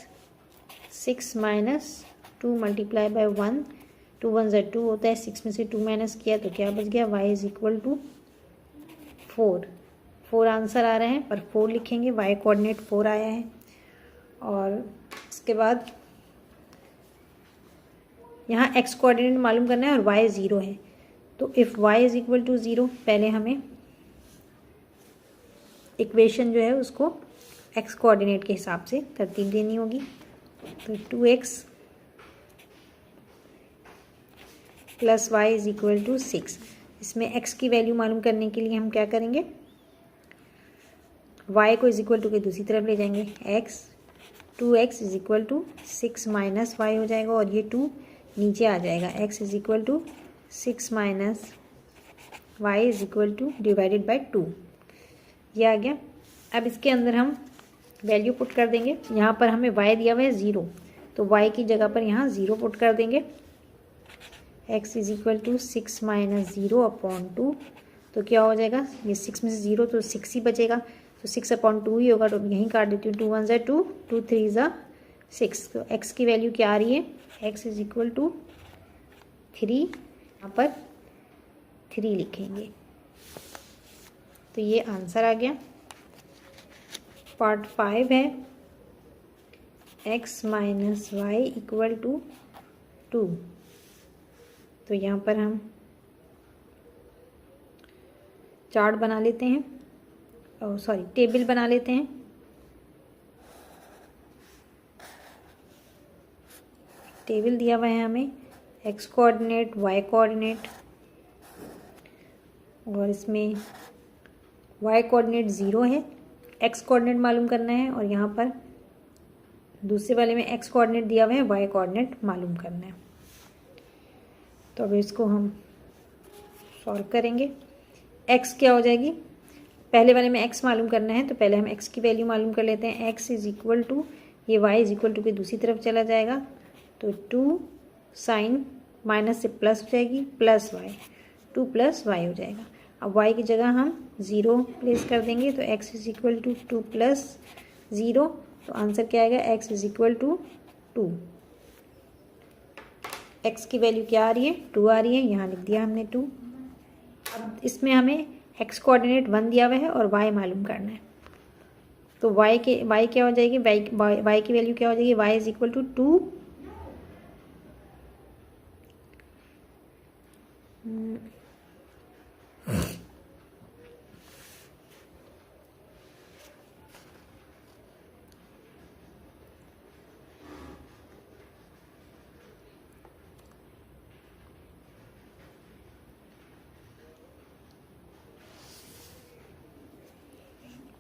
6 minus 2 multiply bye 1, 2 1 ज़ा 2 होता है, 6 में से 2 माइनस किया तो क्या बच गया, y is equal to 4 answer आ रहे हैं, पर 4 लिखेंगे, y कोऑर्डिनेट 4 आया है। और इसके बाद यहाँ x कोऑर्डिनेट मालूम करना है और y 0 है। तो if y is equal to 0, पहले हमें इक्वेशन जो है उसको x कोऑर्डिनेट के हिसाब से तरतीब देनी होगी। तो 2x plus y is equal to 6, इसमें x की वैल्यू मालूम करने के लिए हम क्या करेंगे, y को इज इक्वल टू के दूसरी तरफ ले जाएंगे। 2x is equal to 6 minus y हो जाएगा और ये 2 नीचे आ जाएगा। x is equal to 6 minus y is equal to divided by 2, ये आ गया। अब इसके अंदर हम वैल्यू पुट कर देंगे। यहाँ पर हमें y दिया हुआ है 0, तो y की जगह पर यहाँ 0 पुट कर देंगे। x is equal to 6 minus 0 upon 2। तो क्या हो जाएगा, ये 6 में से 0 तो 6 ही बचेगा, तो 6 अपॉन 2 ही होगा। तो यहीं काट देती हूँ, 2 1 ज़ा 2, 2 3 ज़ा 6। तो x की वैल्यू क्या आ रही है, x इज इक्वल टू 3, यहाँ पर 3 लिखेंगे। तो ये आंसर आ गया। पार्ट 5 है x minus y equal to 2। तो यहाँ पर हम चार्ट बना लेते हैं, और सॉरी टेबल बना लेते हैं। टेबल दिया हुआ है हमें x कोऑर्डिनेट, y कोऑर्डिनेट, और इसमें y कोऑर्डिनेट 0 है, x कोऑर्डिनेट मालूम करना है, और यहाँ पर दूसरे वाले में x कोऑर्डिनेट दिया हुआ है, y कोऑर्डिनेट मालूम करना है। तो अब इसको हम सॉल्व करेंगे। x क्या हो जाएगी, पहले वाले में x मालूम करना है, तो पहले हम x की वैल्यू मालूम कर लेते हैं। x इज इक्वल टू, ये y इज इक्वल टू के दूसरी तरफ चला जाएगा, तो 2 साइन माइनस से प्लस हो जाएगी, प्लस y, 2 प्लस y हो जाएगा। अब y की जगह हम 0 प्लेस कर देंगे, तो x is equal to 2 plus 0। तो आंसर क्या आएगा, x is equal to 2। x की वैल्यू क्या आ रही है, 2 आ रही है, यहाँ लिख दिया हमने 2। अब इसमें हमें x कोऑर्डिनेट 1 दिया हुआ है और y मालूम करना है। तो y क्या हो जाएगी, y की वैल्यू क्या हो जाएगी, y इज इक्वल टू 2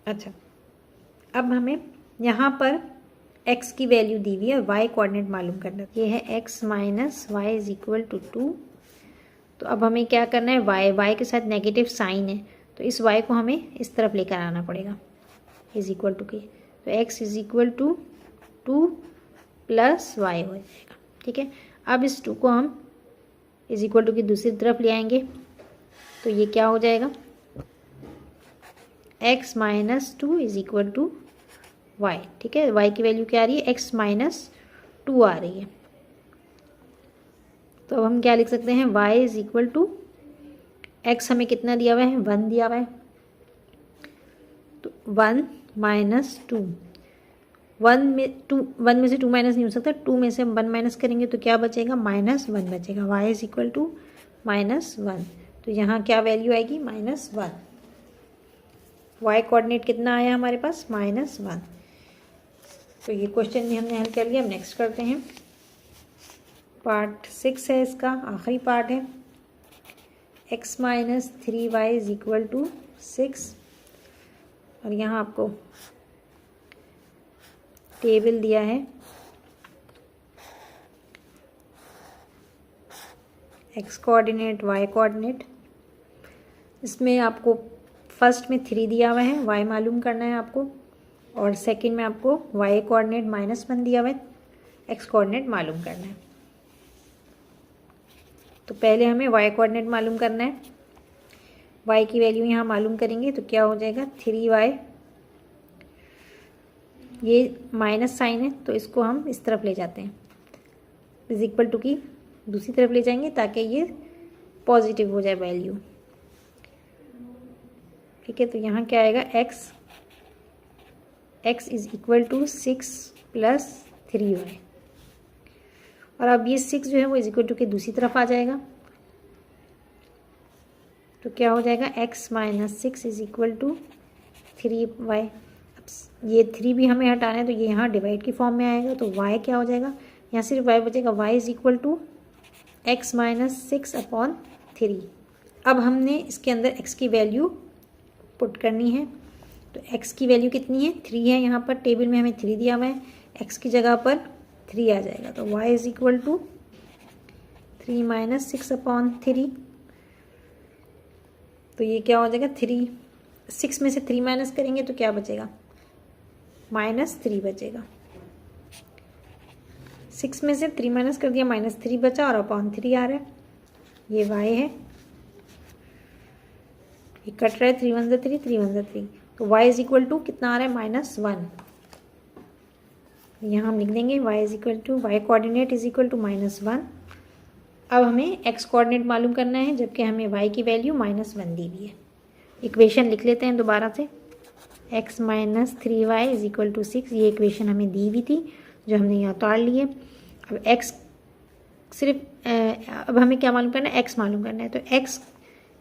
अच्छा, अब हमें यहाँ पर x की वैल्यू दी हुई है और y कोऑर्डिनेट मालूम करना है। ये है x minus y is equal to 2। तो अब हमें क्या करना है, y के साथ नेगेटिव साइन है, तो इस y को हमें इस तरफ लेकर आना पड़ेगा, इज इक्वल टू के। तो x is equal to 2 plus y हो जाएगा। ठीक है, अब इस 2 को हम इज इक्वल टू की दूसरी तरफ ले आएंगे, तो ये क्या हो जाएगा, x minus 2 is equal to y। ठीक है, y की वैल्यू क्या आ रही है, x माइनस 2 आ रही है। तो अब हम क्या लिख सकते हैं, y is equal to, x हमें कितना दिया हुआ है, 1 दिया हुआ है, तो 1 माइनस 2, 1 में से 2 माइनस नहीं हो सकता, 2 में से हम 1 माइनस करेंगे तो क्या बचेगा, -1 बचेगा। y is equal to -1। तो यहाँ क्या वैल्यू आएगी, -1। y कोऑर्डिनेट कितना आया हमारे पास, -1। तो ये क्वेश्चन भी हमने हल कर लिया। अब नेक्स्ट करते हैं, पार्ट 6 है, इसका आखिरी पार्ट है। x minus 3y is equal to 6, और यहाँ आपको टेबल दिया है x कोऑर्डिनेट, y कोऑर्डिनेट। इसमें आपको फर्स्ट में 3 दिया हुआ है, y मालूम करना है आपको, और सेकंड में आपको y कोऑर्डिनेट -1 दिया हुआ है, x कोऑर्डिनेट मालूम करना है। तो पहले हमें y कोऑर्डिनेट मालूम करना है। y की वैल्यू यहाँ मालूम करेंगे, तो क्या हो जाएगा, 3y, ये माइनस साइन है तो इसको हम इस तरफ ले जाते हैं, इज इक्वल टू की दूसरी तरफ ले जाएंगे ताकि ये पॉजिटिव हो जाए वैल्यू। ठीक है, तो यहाँ क्या आएगा, x is equal to 6 plus 3y, और अब ये 6 जो है वो इज इक्वल टू के दूसरी तरफ आ जाएगा, तो क्या हो जाएगा, x minus 6 is equal to 3y। अब ये 3 भी हमें हटाना है, तो ये यहाँ डिवाइड की फॉर्म में आएगा, तो y क्या हो जाएगा, यहाँ सिर्फ y बचेगा, y is equal to x minus 6 upon 3। अब हमने इसके अंदर x की वैल्यू पुट करनी है, तो x की वैल्यू कितनी है, 3 है। यहाँ पर टेबल में हमें 3 दिया हुआ है, x की जगह पर 3 आ जाएगा, तो y is equal to 3 minus 6 upon 3। तो ये क्या हो जाएगा, 6 में से 3 माइनस करेंगे तो क्या बचेगा, -3 बचेगा। 6 में से 3 माइनस कर दिया, -3 बचा, और अपॉन 3 आ रहा है, ये y है, ये कट रहा है, 3 1 3 3 1 3, तो y इज इक्वल टू कितना आ रहा है -1। यहाँ हम लिख देंगे y is equal to y coordinate is equal to -1। अब हमें x कोऑर्डिनेट मालूम करना है, जबकि हमें y की वैल्यू -1 दी हुई है। इक्वेशन लिख लेते हैं दोबारा से, x - 3y is equal to 6। ये इक्वेशन हमें दी हुई थी जो हमने यहाँ उतार ली है। अब x सिर्फ अब हमें क्या मालूम करना है, x मालूम करना है। तो x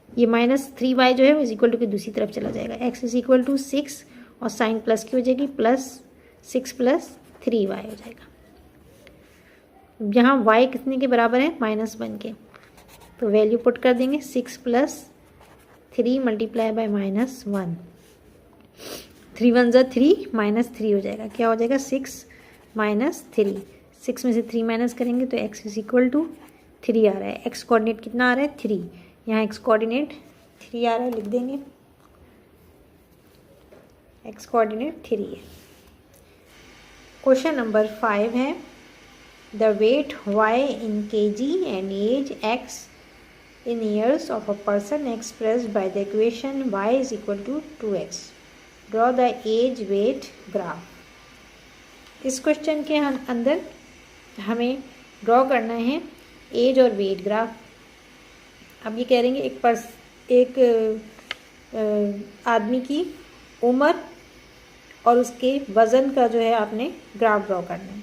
ये -3y जो है वो इज इक्वल टू की दूसरी तरफ चला जाएगा, x इज इक्वल टू 6 और साइन प्लस की हो जाएगी, +6 + 3y हो जाएगा। यहाँ y कितने के बराबर है, -1 के, तो वैल्यू पुट कर देंगे 6 + 3 मल्टीप्लाई बाय -1, 3 1 3 -3 हो जाएगा। क्या हो जाएगा, 6 - 3, 6 में से 3 माइनस करेंगे तो x इज इक्वल टू 3 आ रहा है। x कोऑर्डिनेट कितना आ रहा है, 3, यहाँ x कोऑर्डिनेट 3 आ रहा है, लिख देंगे x कोऑर्डिनेट 3 है। क्वेश्चन नंबर 5 है, the weight y in kg and age x in years of a person expressed by the equation y is equal to 2x. Draw the age weight graph. इस question के अंदर हमें draw करना है as और wait graph. अब ये कह रहे हैं एक आदमी की उम्र और उसके वज़न का जो है आपने ग्राफ ड्रॉ करना है,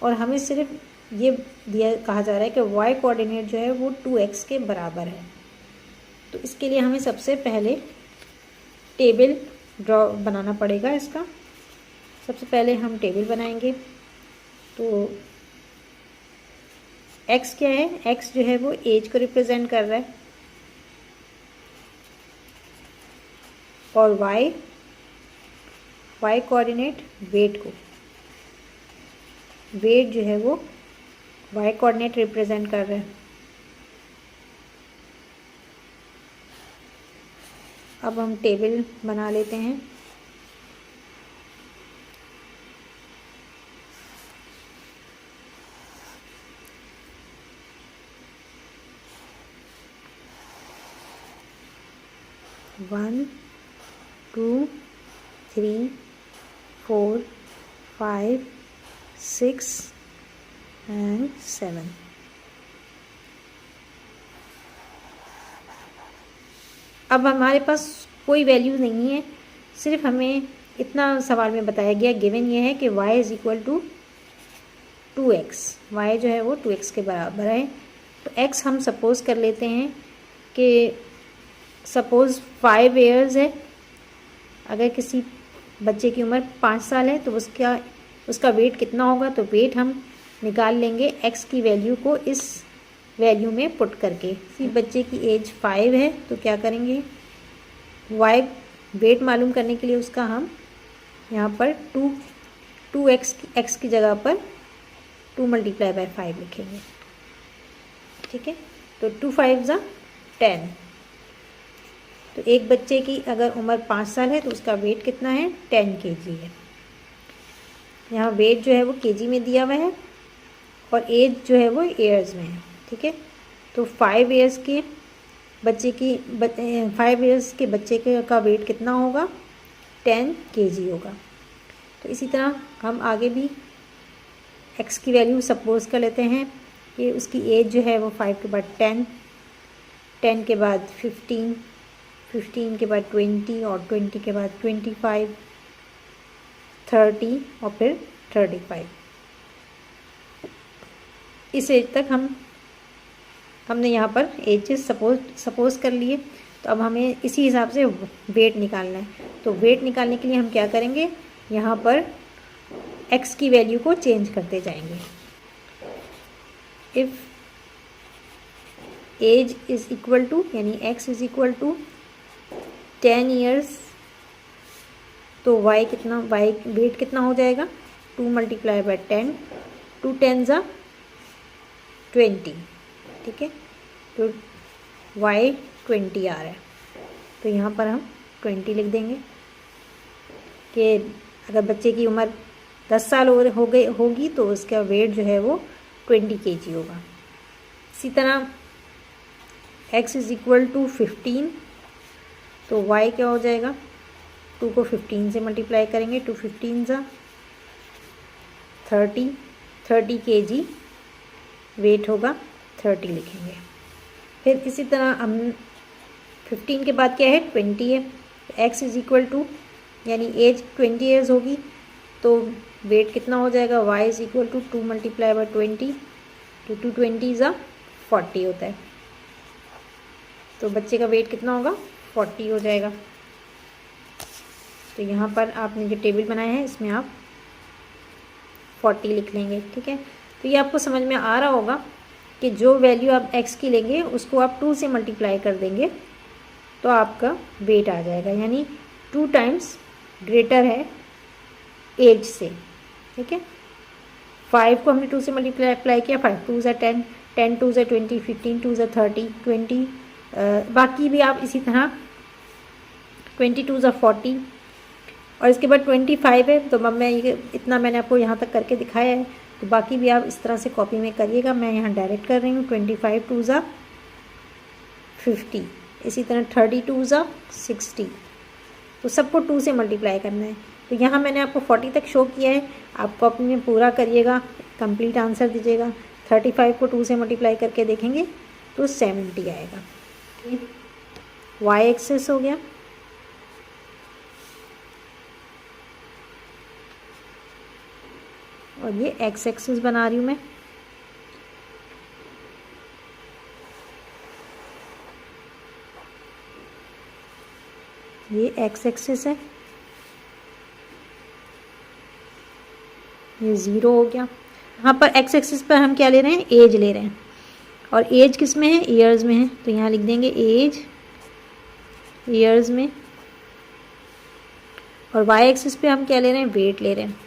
और हमें सिर्फ ये कहा जा रहा है कि y कोऑर्डिनेट जो है वो 2x के बराबर है। तो इसके लिए हमें सबसे पहले टेबल बनाना पड़ेगा इसका। सबसे पहले हम टेबल बनाएंगे। तो x क्या है, x जो है वो एज को रिप्रेजेंट कर रहा है, और y कोऑर्डिनेट वेट को, वेट जो है वो y कोऑर्डिनेट रिप्रेजेंट कर रहा है। अब हम टेबल बना लेते हैं। One 2 3 4 5 6 and 7। अब हमारे पास कोई वैल्यू नहीं है, सिर्फ हमें इतना सवाल में बताया गया, गिवन ये है कि y is equal to 2x, y जो है वो 2x के बराबर है। तो x हम सपोज़ कर लेते हैं कि सपोज़ 5 ईयर्स है। अगर किसी बच्चे की उम्र 5 साल है तो उसका वेट कितना होगा, तो वेट हम निकाल लेंगे x की वैल्यू को इस वैल्यू में पुट करके। किसी बच्चे की एज 5 है तो क्या करेंगे, y वेट मालूम करने के लिए उसका हम यहाँ पर 2x की जगह पर 2 × 5 लिखेंगे। ठीक है, तो 2 5 = 10। तो एक बच्चे की अगर उम्र 5 साल है तो उसका वेट कितना है, 10 kg है। यहाँ वेट जो है वो kg में दिया हुआ है और एज जो है वो ईयर्स में है। ठीक है, तो 5 ईयर्स के बच्चे का वेट कितना होगा, 10 kg होगा। तो इसी तरह हम आगे भी x की वैल्यू सपोज़ कर लेते हैं कि उसकी एज जो है वो 5 के बाद 10, 10 के बाद 15, 15 के बाद 20 और 20 के बाद 25, 30 और फिर 35। इस एज तक हमने यहाँ पर एजेस सपोज़ कर लिए। तो अब हमें इसी हिसाब से वेट निकालना है। तो वेट निकालने के लिए हम क्या करेंगे, यहाँ पर x की वैल्यू को चेंज करते जाएंगे। If age is equal to, यानी x is equal to 10 years, तो वेट कितना हो जाएगा, 2 × 10, 2 10 = 20। ठीक है, तो y 20 आ रहा है, तो यहाँ पर हम 20 लिख देंगे कि अगर बच्चे की उम्र 10 साल होगी तो उसका वेट जो है वो 20 kg होगा। इसी तरह x इज़ इक्वल टू 15, तो y क्या हो जाएगा, 2 को 15 से मल्टीप्लाई करेंगे, 2 15 सा 30 kg वेट होगा, 30 लिखेंगे। फिर इसी तरह हम 15 के बाद क्या है, 20 है, x इज़ इक्वल टू, यानी एज 20 ईयर्स होगी, तो वेट कितना हो जाएगा, y is equal to 2 multiply by 20, तो 2 20 ज़ा 40 होता है, तो बच्चे का वेट कितना होगा, 40 हो जाएगा। तो यहाँ पर आपने जो टेबल बनाया है इसमें आप 40 लिख लेंगे, ठीक है। तो ये आपको समझ में आ रहा होगा कि जो वैल्यू आप x की लेंगे उसको आप 2 से मल्टीप्लाई कर देंगे तो आपका वेट आ जाएगा, यानी 2 टाइम्स ग्रेटर है एज से, ठीक है। 5 को हमने 2 से मल्टीप्लाई किया, 5 2 ज़ा 10, 10 2 ज़ा 20, 15 2 ज़ा 30, 20 बाकी भी आप इसी तरह 22 ज़ा 40, और इसके बाद 25 है, तो मैं ये इतना मैंने आपको यहाँ तक करके दिखाया है, तो बाकी भी आप इस तरह से कॉपी में करिएगा। मैं यहाँ डायरेक्ट कर रही हूँ, 25 2 ज़ा 50, इसी तरह 32 ज़ा 60, तो सबको 2 से मल्टीप्लाई करना है। तो यहाँ मैंने आपको 40 तक शो किया है, आप कॉपी में पूरा करिएगा, कंप्लीट आंसर दीजिएगा। 35 को 2 से मल्टीप्लाई करके देखेंगे तो 70 आएगा। वाई एक्सेस हो गया, और ये एक्स एक्सिस बना रही हूँ मैं। ये एक्स एक्सिस है, ये 0 हो गया। यहाँ पर एक्स एक्सिस पर हम क्या ले रहे हैं, एज ले रहे हैं, और एज किस में है, ईयर्स में है, तो यहाँ लिख देंगे एज ईयर्स में। और वाई एक्सिस पे हम क्या ले रहे हैं, वेट ले रहे हैं।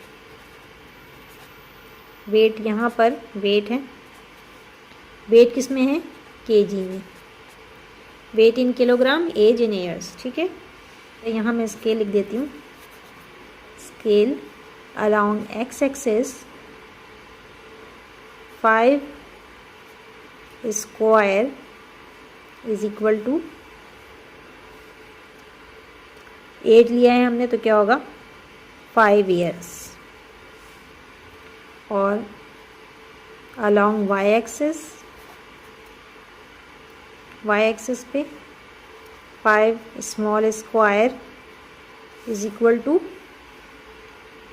वेट यहाँ पर वेट है, वेट किस में है, केजी में, weight in kilogram, age in years, ठीक है। तो यहाँ मैं स्केल लिख देती हूँ, scale along x axis 5 square is equal to, age लिया है हमने तो क्या होगा, 5 ईयर्स, और अलोंग वाई एक्सिस पे 5 small square is equal to,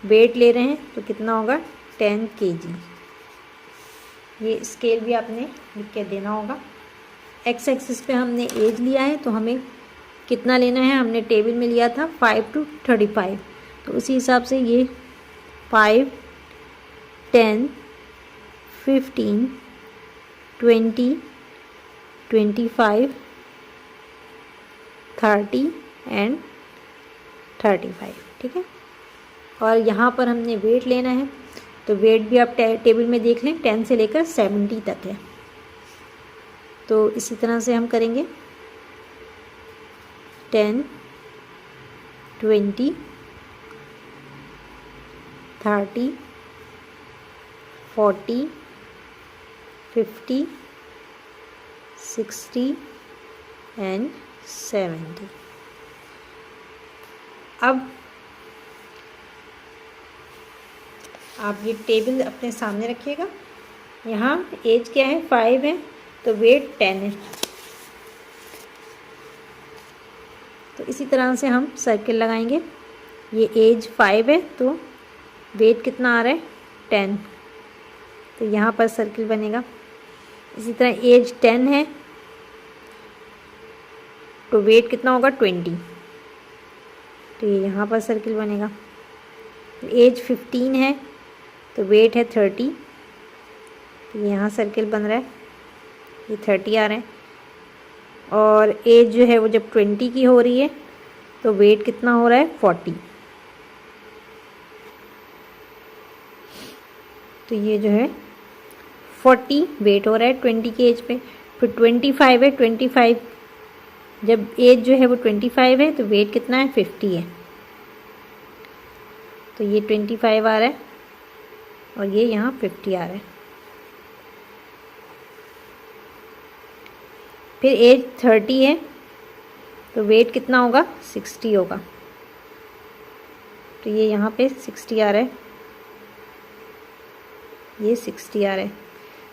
weight ले रहे हैं तो कितना होगा, 10 kg। ये स्केल भी आपने लिख के देना होगा। एक्स एक्सिस पे हमने एज लिया है तो हमें कितना लेना है, हमने टेबल में लिया था 5 to 35, तो उसी हिसाब से ये 5 10 15 20 25 30 एंड 35, ठीक है। और यहाँ पर हमने वेट लेना है, तो वेट भी आप टेबल में देख लें, 10 से लेकर 70 तक है, तो इसी तरह से हम करेंगे 10 20 30 40 50 60 एंड 70। अब आप ये टेबल अपने सामने रखिएगा। यहाँ एज क्या है, 5 है, तो वेट 10 है, तो इसी तरह से हम सर्किल लगाएंगे। ये एज 5 है तो वेट कितना आ रहा है, 10, तो यहाँ पर सर्किल बनेगा। इसी तरह एज 10 है तो वेट कितना होगा, 20, तो ये यहाँ पर सर्किल बनेगा। एज 15 है तो वेट है 30, तो यहाँ सर्किल बन रहा है, ये 30 आ रहा है। और एज जो है वो जब 20 की हो रही है तो वेट कितना हो रहा है, 40, तो ये जो है 40 वेट हो रहा है 20 की एज पे। फिर 25 है, 25 जब एज जो है वो 25 है तो वेट कितना है, 50 है, तो ये 25 आ रहा है और ये यहाँ 50 आ रहा है। फिर एज 30 है तो वेट कितना होगा 60 होगा, तो ये यहाँ पे 60 आ रहा है, ये 60 आ रहा है।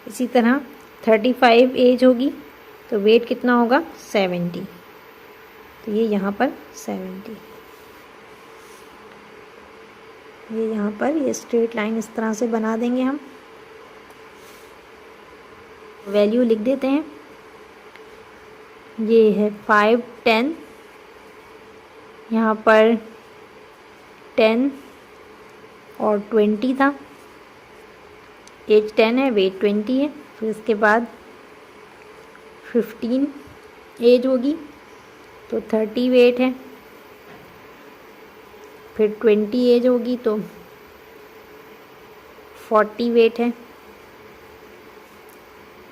इसी तरह 35 एज होगी तो वेट कितना होगा 70, तो ये यहाँ पर 70, ये यहाँ पर ये स्ट्रेट लाइन इस तरह से बना देंगे हम। वैल्यू लिख देते हैं, ये है 5 10, यहाँ पर 10 और 20 था, एज 10 है वेट 20 है। फिर इसके बाद 15 एज होगी तो 30 वेट है, फिर 20 एज होगी तो 40 वेट है,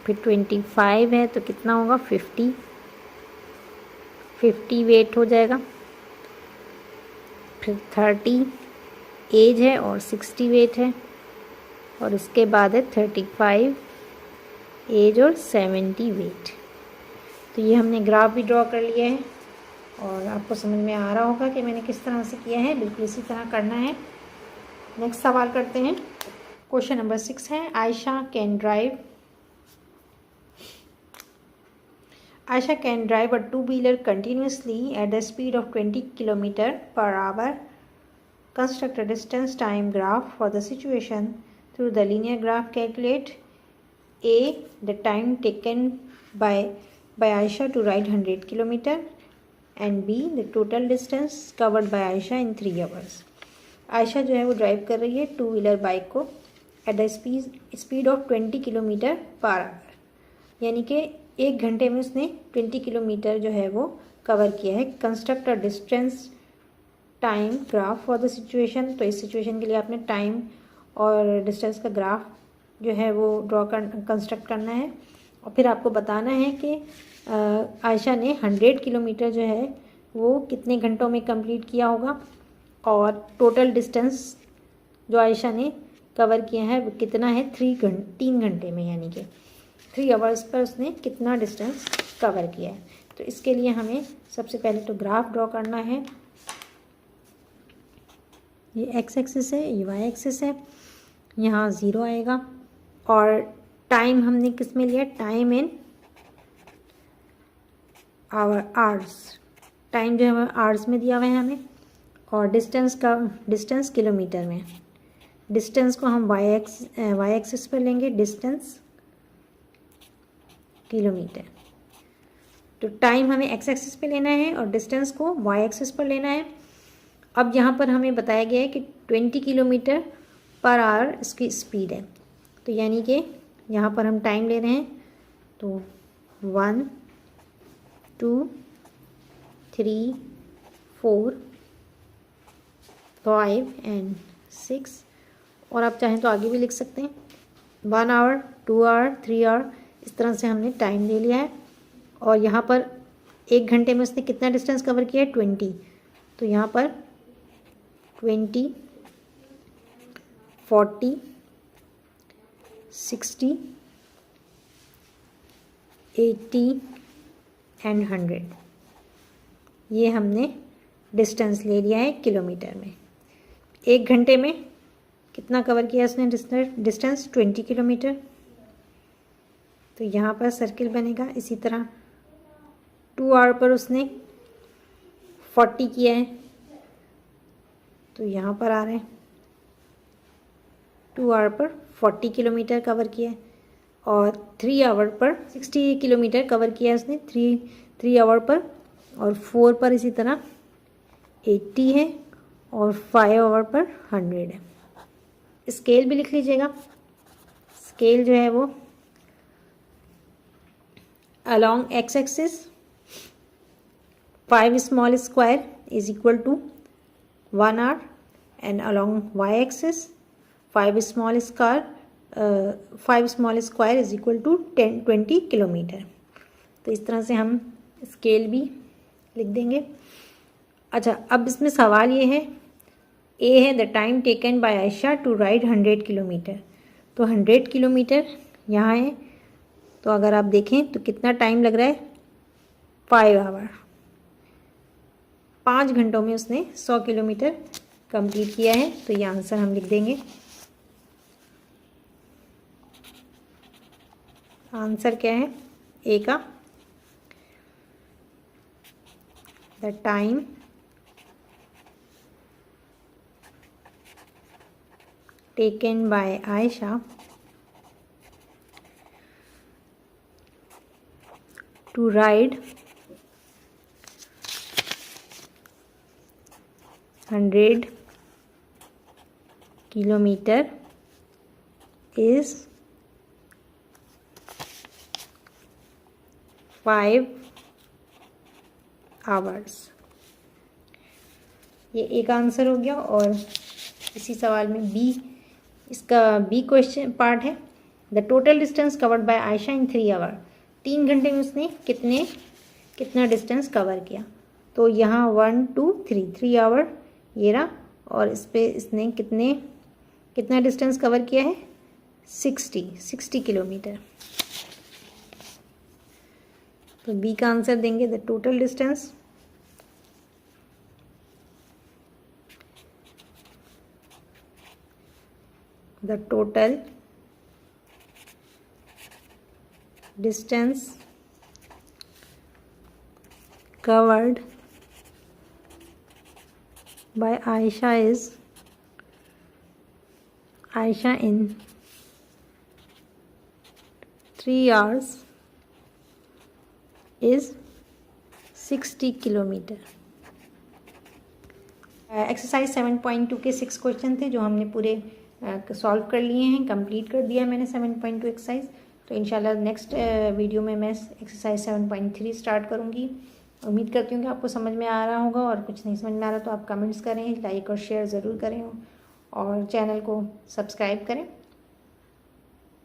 फिर 25 है तो कितना होगा 50 वेट हो जाएगा, फिर 30 एज है और 60 वेट है, और इसके बाद है 35 एज और 70 वेट। तो ये हमने ग्राफ भी ड्रॉ कर लिया है और आपको समझ में आ रहा होगा कि मैंने किस तरह से किया है। बिल्कुल इसी तरह करना है। नेक्स्ट सवाल करते हैं। क्वेश्चन नंबर 6 है, Ayesha can drive a two-wheeler continuously at the speed of 20 km/h. Construct a distance time graph for the situation. Through the linear graph, calculate A, the time taken by Aisha to ride 100 km, and B, the total distance covered by Aisha in 3 hours. Ayesha जो है वो drive कर रही है two wheeler bike को at the speed of 20 km/h, यानी कि 1 घंटे में उसने 20 किलोमीटर जो है वो कवर किया है। Construct a distance time graph for the situation. तो इस सिचुएशन के लिए आपने टाइम और डिस्टेंस का ग्राफ जो है वो कंस्ट्रक्ट करना है, और फिर आपको बताना है कि आयशा ने 100 किलोमीटर जो है वो कितने घंटों में कंप्लीट किया होगा, और टोटल डिस्टेंस जो आयशा ने कवर किया है वो कितना है 3 घंटे में, यानी कि 3 आवर्स पर उसने कितना डिस्टेंस कवर किया है। तो इसके लिए हमें सबसे पहले तो ग्राफ ड्रॉ करना है। ये एक्स एक्सिस है, ये वाई एक्सिस है, यहाँ 0 आएगा, और टाइम हमने किस में लिया, टाइम इन आवर्स, टाइम जो है आवर्स में दिया हुआ है हमें, और डिस्टेंस किलोमीटर में। डिस्टेंस को हम वाई एक्सिस पर लेंगे, डिस्टेंस किलोमीटर। तो टाइम हमें एक्स एक्सिस पे लेना है और डिस्टेंस को वाई एक्सिस पर लेना है। अब यहाँ पर हमें बताया गया है कि 20 km/h इसकी स्पीड है, तो यानी कि यहाँ पर हम टाइम ले रहे हैं, तो 1 2 3 4 5 एंड 6, और आप चाहें तो आगे भी लिख सकते हैं। 1 आवर 2 आवर 3 आवर, इस तरह से हमने टाइम ले लिया है। और यहाँ पर 1 घंटे में उसने कितना डिस्टेंस कवर किया है 20, तो यहाँ पर 20 40 60 80 एंड 100, ये हमने डिस्टेंस ले लिया है किलोमीटर में। 1 घंटे में कितना कवर किया उसने डिस्टेंस 20 किलोमीटर, तो यहाँ पर सर्किल बनेगा। इसी तरह 2 आवर पर उसने 40 किया है, तो यहाँ पर आ रहे हैं 2 आवर पर 40 किलोमीटर कवर किया है, और 3 आवर पर 60 किलोमीटर कवर किया है उसने 3 आवर पर, और 4 पर इसी तरह 80 है, और 5 आवर पर 100 है। स्केल भी लिख लीजिएगा। स्केल जो है वो along x axis 5 small square is equal to 1 hour, and along y axis 5 small square is equal to 20 kilometre. तो इस तरह से हम स्केल भी लिख देंगे। अच्छा, अब इसमें सवाल ये है, ए है the time taken by Ayesha to ride 100 kilometre. तो 100 किलोमीटर यहाँ है, तो अगर आप देखें तो कितना टाइम लग रहा है 5 आवर। 5 घंटों में उसने 100 किलोमीटर कंप्लीट किया है। तो ये आंसर हम लिख देंगे। आंसर क्या है ए का? The time taken by Ayesha to ride 100 kilometre is 5 hours. ये एक आंसर हो गया। और इसी सवाल में बी, इसका बी क्वेश्चन पार्ट है, the total distance covered by Ayesha in 3 hour. 3 घंटे में उसने कितना डिस्टेंस कवर किया। तो यहाँ 1 2 3 आवर ये रहा। और इस पे इसने कितना डिस्टेंस कवर किया है? 60 किलोमीटर। तो बी का आंसर देंगे the total distance covered by Aisha in 3 hours is 60 kilometre. Exercise 7.2 के 6 क्वेश्चन थे जो हमने पूरे सॉल्व कर लिए हैं, कंप्लीट कर दिया मैंने 7.2 एक्सरसाइज। तो इंशाल्लाह नेक्स्ट वीडियो में मैं एक्सरसाइज 7.3 स्टार्ट करूँगी। उम्मीद करती हूँ कि आपको समझ में आ रहा होगा। और कुछ नहीं समझ में आ रहा तो आप कमेंट्स करें, लाइक और शेयर ज़रूर करें और चैनल को सब्सक्राइब करें।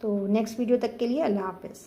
तो नेक्स्ट वीडियो तक के लिए अल्लाह हाफ़िज़।